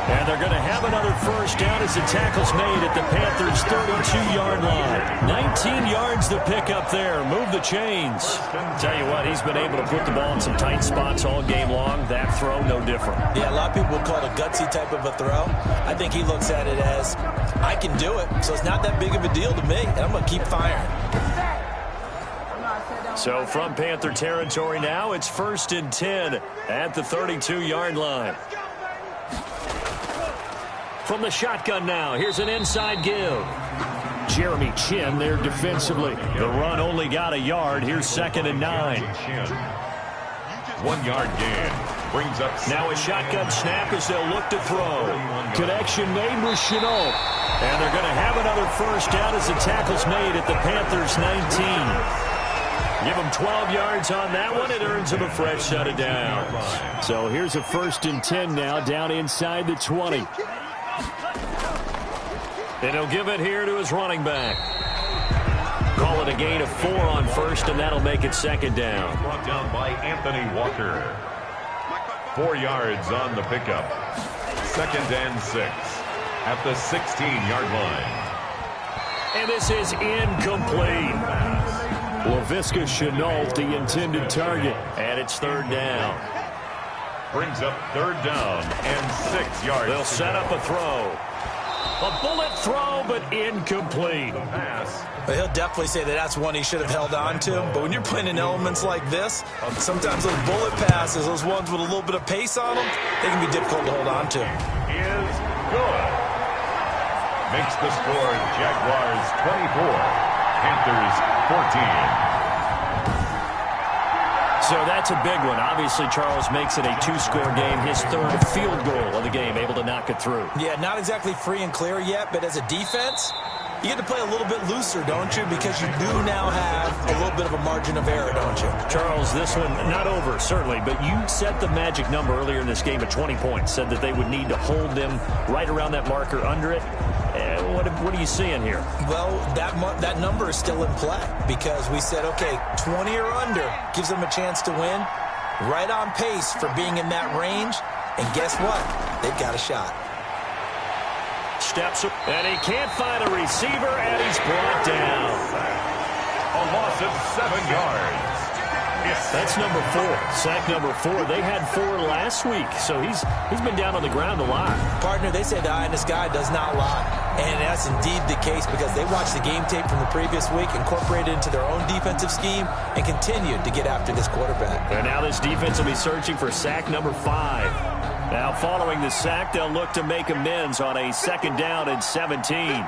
And they're going to have another first down as the tackle's made at the Panthers' 32-yard line. 19 yards to pick up there. Move the chains. Tell you what, he's been able to put the ball in some tight spots all game long. That throw, no different. Yeah, a lot of people would call it a gutsy type of a throw. I think he looks at it as, I can do it, so it's not that big of a deal to me, and I'm going to keep firing. So from Panther territory now, it's 1st and 10 at the 32-yard line. From the shotgun now, here's an inside give. Jeremy Chin there defensively. The run only got a yard. Here's 2nd and 9. 1 yard gain. Brings up now a shotgun snap as they'll look to throw. Connection made with Chenault. And they're going to have another first down as the tackle's made at the Panthers' 19. Give him 12 yards on that one. It earns him a fresh set of downs. So here's a 1st and 10 now down inside the 20. And he'll give it here to his running back. Call it a gain of 4 on first, and that'll make it 2nd down. Brought down by Anthony Walker. 4 yards on the pickup. 2nd and 6 at the 16-yard line. And this is incomplete. LaVisca Chenault, the intended target, and it's 3rd down. Brings up 3rd down and 6 yards. They'll set up a throw. A bullet throw, but incomplete. But he'll definitely say that that's one he should have held on to. But when you're playing in elements like this, sometimes those bullet passes, those ones with a little bit of pace on them, they can be difficult to hold on to. Is good. Makes the score Jaguars 24, Panthers 14. So that's a big one. Obviously, Charles makes it a 2-score game. His 3rd field goal of the game, able to knock it through. Yeah, not exactly free and clear yet, but as a defense, you get to play a little bit looser, don't you? Because you do now have a little bit of a margin of error, don't you? Charles, this one not over, certainly, but you set the magic number earlier in this game at 20 points. Said that they would need to hold them right around that marker under it. What are you seeing here? Well, that number is still in play because we said, okay, 20 or under gives them a chance to win. Right on pace for being in that range. And guess what? They've got a shot. Steps up, and he can't find a receiver, and he's brought down. A loss of 7 yards. That's number 4. Sack number 4. They had 4 last week, so he's been down on the ground a lot. Partner, they say the eye in the sky does not lie. And that's indeed the case because they watched the game tape from the previous week, incorporated it into their own defensive scheme, and continued to get after this quarterback. And now this defense will be searching for sack number 5. Now following the sack, they'll look to make amends on a 2nd down and 17.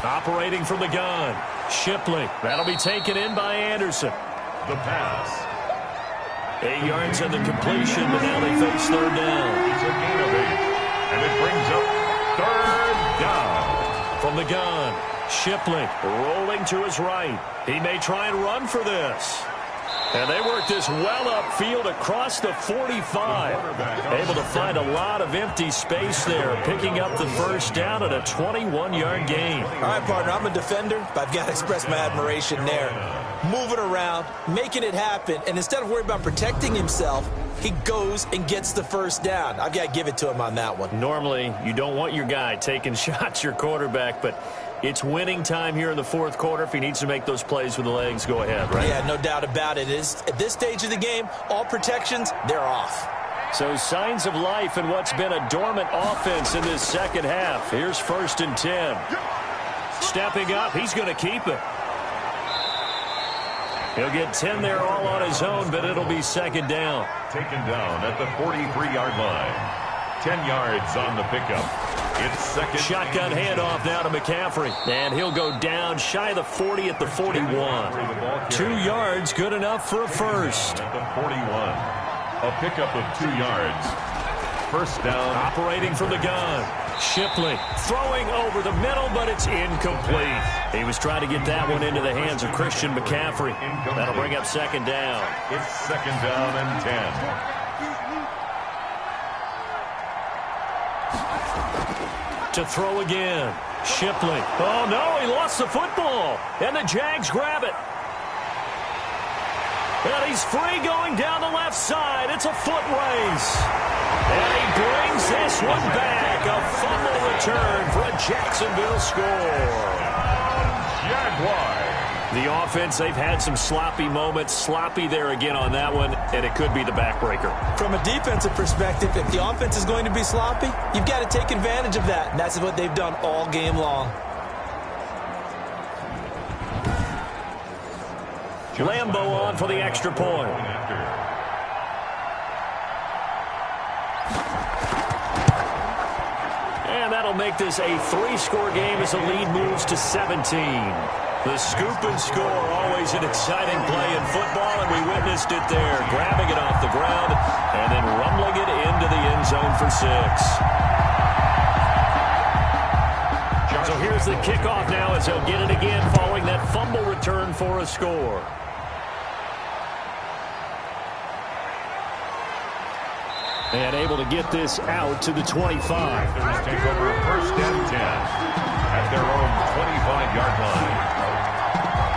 Operating from the gun, Shipley. That'll be taken in by Anderson. The pass. 8 yards on the completion, but now they face 3rd down. It's a gain of 8, and it brings up 3rd down. From the gun, Shipley rolling to his right. He may try and run for this. And they work this well upfield across the 45. Able to find a lot of empty space there, picking up the 1st down at a 21-yard gain. All right, partner, I'm a defender, but I've got to express my admiration there. Moving around, making it happen, and instead of worrying about protecting himself, he goes and gets the 1st down. I've got to give it to him on that one. Normally, you don't want your guy taking shots, your quarterback, but it's winning time here in the 4th quarter. If he needs to make those plays with the legs, go ahead, right? Yeah, no doubt about it. At this stage of the game, all protections, they're off. So signs of life in what's been a dormant offense in this 2nd half. Here's 1st and 10. Stepping up, he's going to keep it. He'll get 10 there all on his own, but it'll be 2nd down. Taken down at the 43-yard line. 10 yards on the pickup. It's 2nd. Shotgun handoff now to McCaffrey. And he'll go down shy of the 40 at the 41. 2 yards, good enough for a 1st. At the 41. A pickup of 2 yards. 1st down. Operating from the gun. Shipley throwing over the middle, but it's incomplete. He was trying to get that one into the hands of Christian McCaffrey. That'll bring up 2nd down. It's 2nd down and 10. To throw again. Shipley. Oh, no, he lost the football. And the Jags grab it. And he's free going down the left side. It's a foot race. And he brings this one back. A fumble return for a Jacksonville score. Jaguars. The offense, they've had some sloppy moments. Sloppy there again on that one, and it could be the backbreaker. From a defensive perspective, if the offense is going to be sloppy, you've got to take advantage of that, and that's what they've done all game long. Lambeau on for the extra point. And that'll make this a 3-score game as the lead moves to 17. The scoop and score, always an exciting play in football, and we witnessed it there, grabbing it off the ground and then rumbling it into the end zone for 6. So here's the kickoff now as they'll get it again following that fumble return for a score. And able to get this out to the 25. Panthers take over 1st and 10 at their own 25-yard line.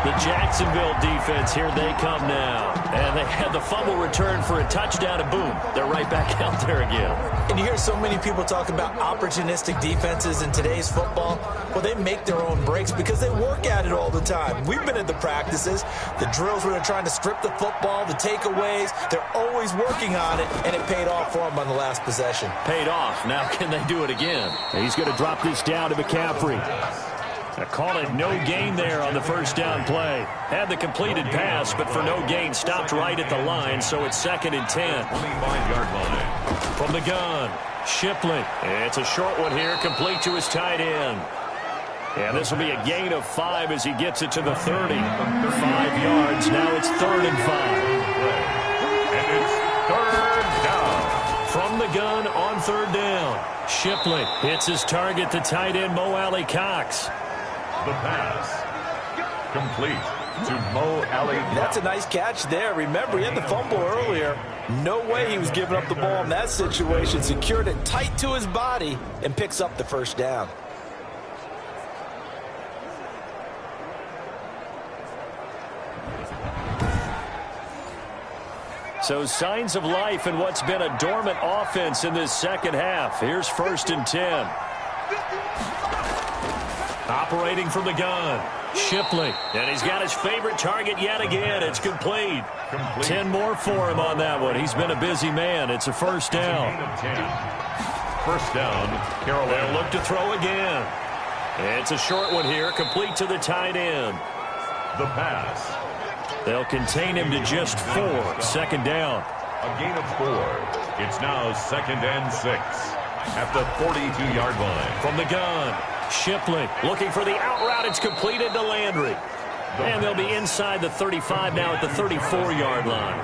The Jacksonville defense, here they come now. And they had the fumble return for a touchdown, and boom, they're right back out there again. And you hear so many people talk about opportunistic defenses in today's football. Well, they make their own breaks because they work at it all the time. We've been at the practices, the drills where they're trying to strip the football, the takeaways. They're always working on it, and it paid off for them on the last possession. Paid off. Now can they do it again? He's going to drop this down to McCaffrey. I call it no gain there on the 1st down play. Had the completed pass, but for no gain, stopped right at the line, so it's 2nd and 10. 25-yard line. From the gun, Shipley. It's a short one here, complete to his tight end. And this will be a gain of 5 as he gets it to the 30. 5 yards, now it's 3rd and 5. And it's 3rd down. From the gun on 3rd down. Shipley hits his target, the tight end, Mo Alley Cox. The pass. Complete to Mo Alley. That's a nice catch there. Remember, he had the fumble earlier. No way he was giving up the ball in that situation. Secured it tight to his body and picks up the 1st down. So signs of life in what's been a dormant offense in this 2nd half. Here's 1st and 10. Operating from the gun, Shipley. And he's got his favorite target yet again. It's complete. 10 more for him on that one. He's been a busy man. It's a first down. First down, Carolina. They'll look to throw again. It's a short one here, complete to the tight end. The pass. They'll contain him to just 4. Second down. A gain of 4. It's now 2nd and 6 at the 42-yard line. From the gun, Shipley looking for the out route. It's completed to Landry. And they'll be inside the 35 now at the 34-yard line.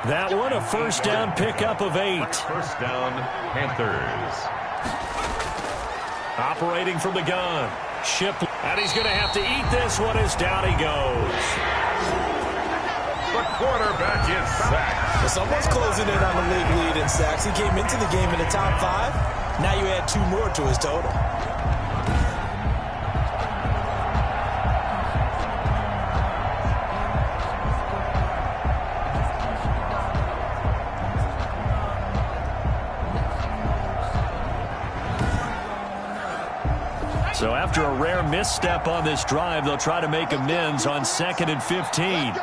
That one a first down pickup of 8. First down, Panthers. Operating from the gun, Shipley. And he's going to have to eat this one as down he goes. The quarterback is sacked. Well, someone's closing in on the league lead in sacks. He came into the game in the top 5. Now you add 2 more to his total. So after a rare misstep on this drive, they'll try to make amends on 2nd and 15.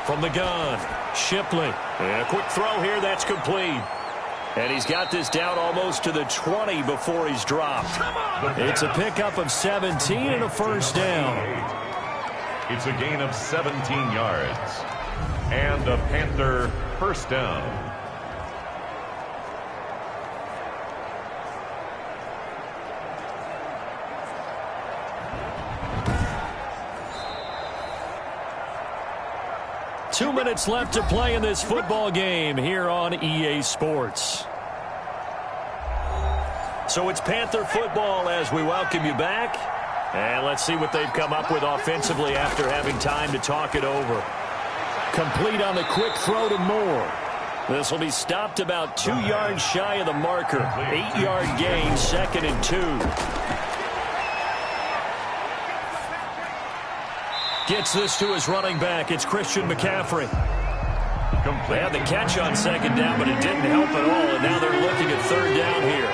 From the gun, Shipley. And a quick throw here, that's complete. And he's got this down almost to the 20 before he's dropped. It's a pickup of 17 and a first down. It's a gain of 17 yards. And a Panther first down. Two minutes left to play in this football game here on EA Sports. So it's Panther football as we welcome you back. And let's see what they've come up with offensively after having time to talk it over. Complete on the quick throw to Moore. This will be stopped about 2 yards shy of the marker. 8-yard gain, 2nd and 2. Gets this to his running back. It's Christian McCaffrey. They had the catch on 2nd down, but it didn't help at all. And now they're looking at 3rd down here.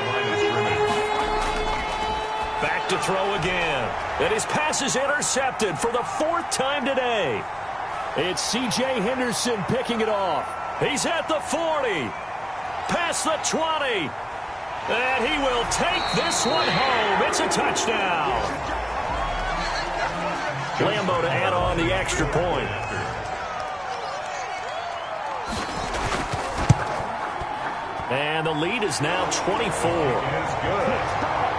Back to throw again. And his pass is intercepted for the 4th time today. It's C.J. Henderson picking it off. He's at the 40. Past the 20. And he will take this one home. It's a touchdown. Lambo to add on the extra point. And the lead is now 24.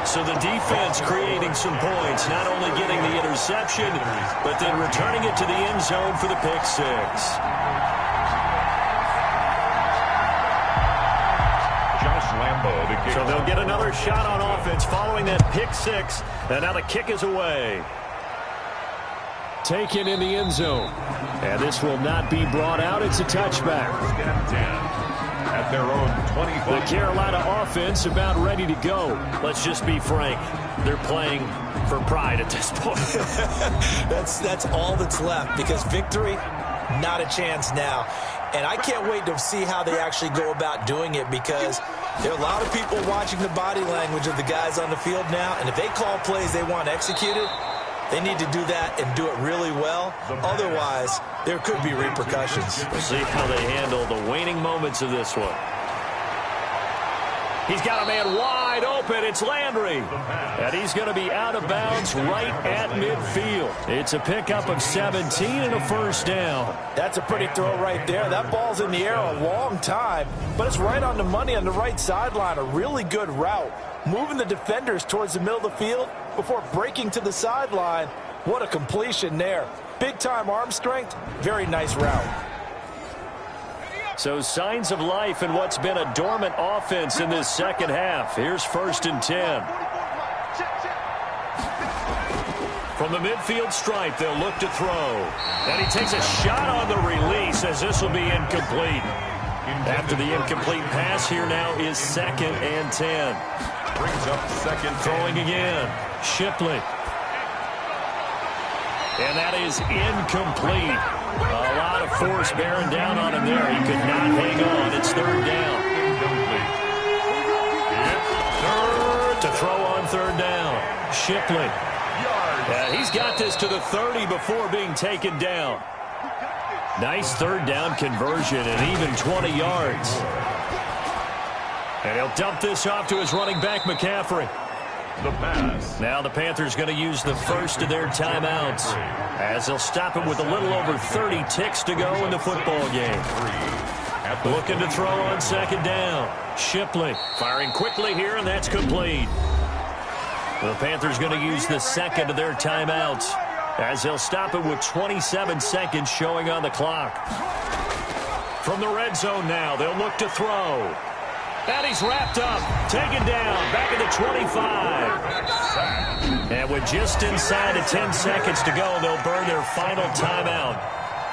So the defense creating some points, not only getting the interception, but then returning it to the end zone for the pick 6. So they'll get another shot on offense following that pick 6. And now the kick is away. Taken in the end zone. And this will not be brought out. It's a touchback. At their own 25. The Carolina offense about ready to go. Let's just be frank. They're playing for pride at this point. That's all that's left, because victory, not a chance now. And I can't wait to see how they actually go about doing it, because there are a lot of people watching the body language of the guys on the field now. And if they call plays they want executed, they need to do that and do it really well. Otherwise, there could be repercussions. We'll see how they handle the waning moments of this one. He's got a man wide open. It's Landry. And he's going to be out of bounds right at midfield. It's a pickup of 17 and a first down. That's a pretty throw right there. That ball's in the air a long time, but it's right on the money on the right sideline. A really good route. Moving the defenders towards the middle of the field before breaking to the sideline. What a completion there. Big-time arm strength. Very nice route. So signs of life in what's been a dormant offense in this second half. Here's 1st and 10. From the midfield stripe, they'll look to throw. And he takes a shot on the release, as this will be incomplete. After the incomplete pass, here now is 2nd and 10. Brings up 2nd. Throwing again. Shipley. And that is incomplete. A lot of force bearing down on him there. He could not hang on. It's 3rd down. Incomplete. Third to throw on Shipley. He's got this to the 30 before being taken down. Nice third down conversion and even 20 yards. And he'll dump this off to his running back, McCaffrey. The pass. Now the Panthers going to use the first of their timeouts as they'll stop it with a little over 30 ticks to go in the football game. Looking to throw on second down. Shipley firing quickly here, and that's complete. The Panthers going to use the second of their timeouts as they'll stop it with 27 seconds showing on the clock. From the red zone now, they'll look to throw. And he's wrapped up, taken down, back at the 25. And with just inside of 10 seconds to go, they'll burn their final timeout.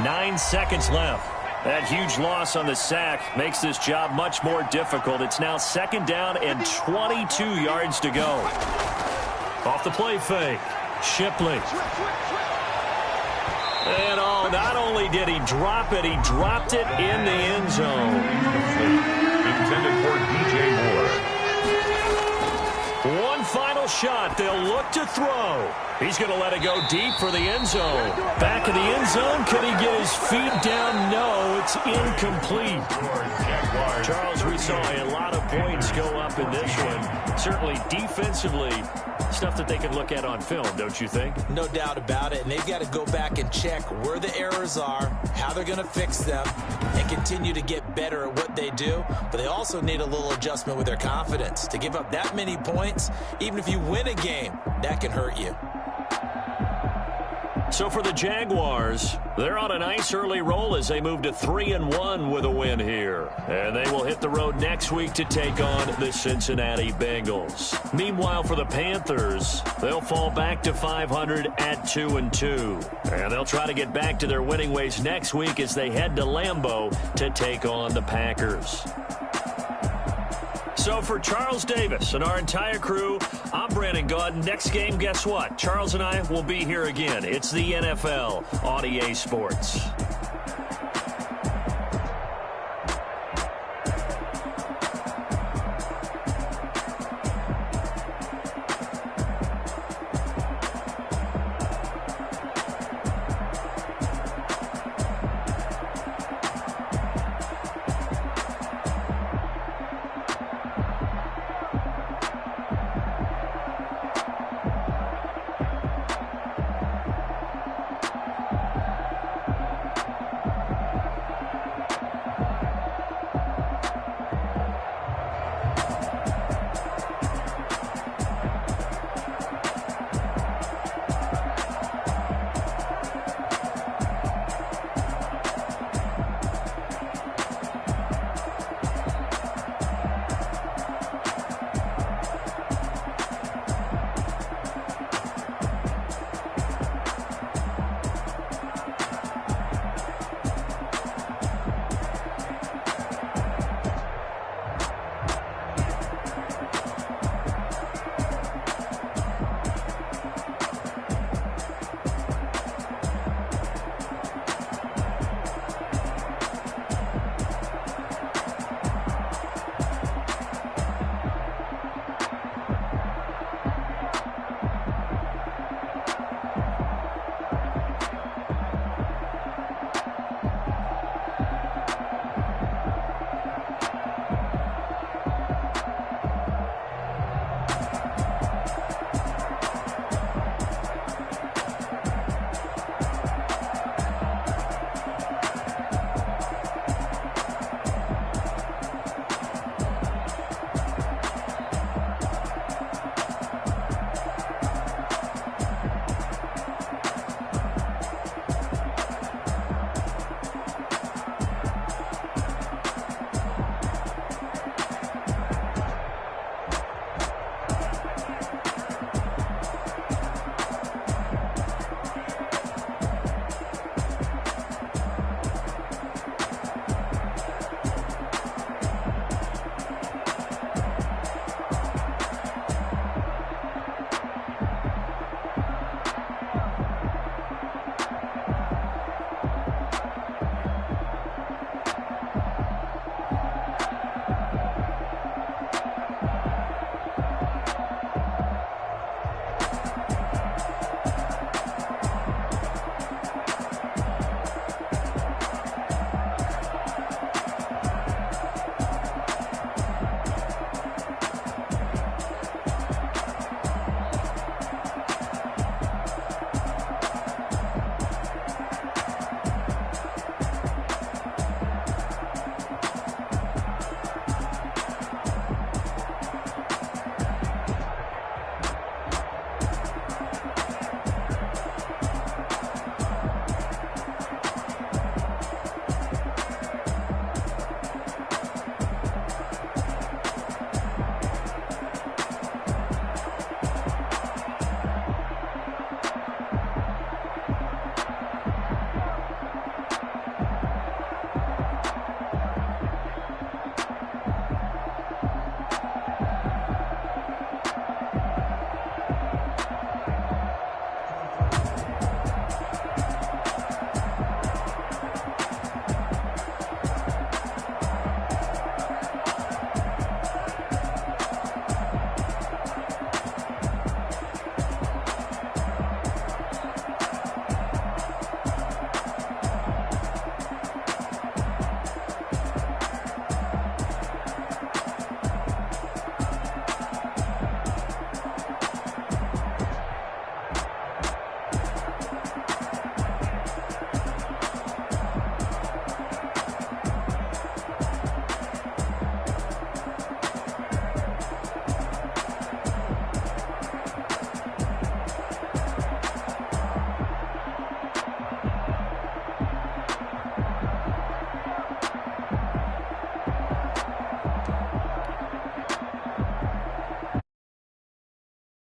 9 seconds left. That huge loss on the sack makes this job much more difficult. It's now second down and 22 yards to go. Off the play fake, Shipley. And not only did he drop it, he dropped it in the end zone. Intended for DJ Moore. One final shot. They'll look to throw. He's going to let it go deep for the end zone. Back of the end zone. Can he get his feet down? No, it's incomplete. Charles, we saw a lot of points go up in this one. Certainly defensively, stuff that they can look at on film, don't you think? No doubt about it, and they've got to go back and check where the errors are, how they're going to fix them, and continue to get better at what they do. But they also need a little adjustment with their confidence. To give up that many points, even if you win a game, that can hurt you. So for the Jaguars, they're on a nice early roll as they move to 3-1 with a win here. And they will hit the road next week to take on the Cincinnati Bengals. Meanwhile, for the Panthers, they'll fall back to 500 at 2-2. And they'll try to get back to their winning ways next week as they head to Lambeau to take on the Packers. So for Charles Davis and our entire crew, I'm Brandon Gaudin. Next game, guess what? Charles and I will be here again. It's the NFL on EA Sports.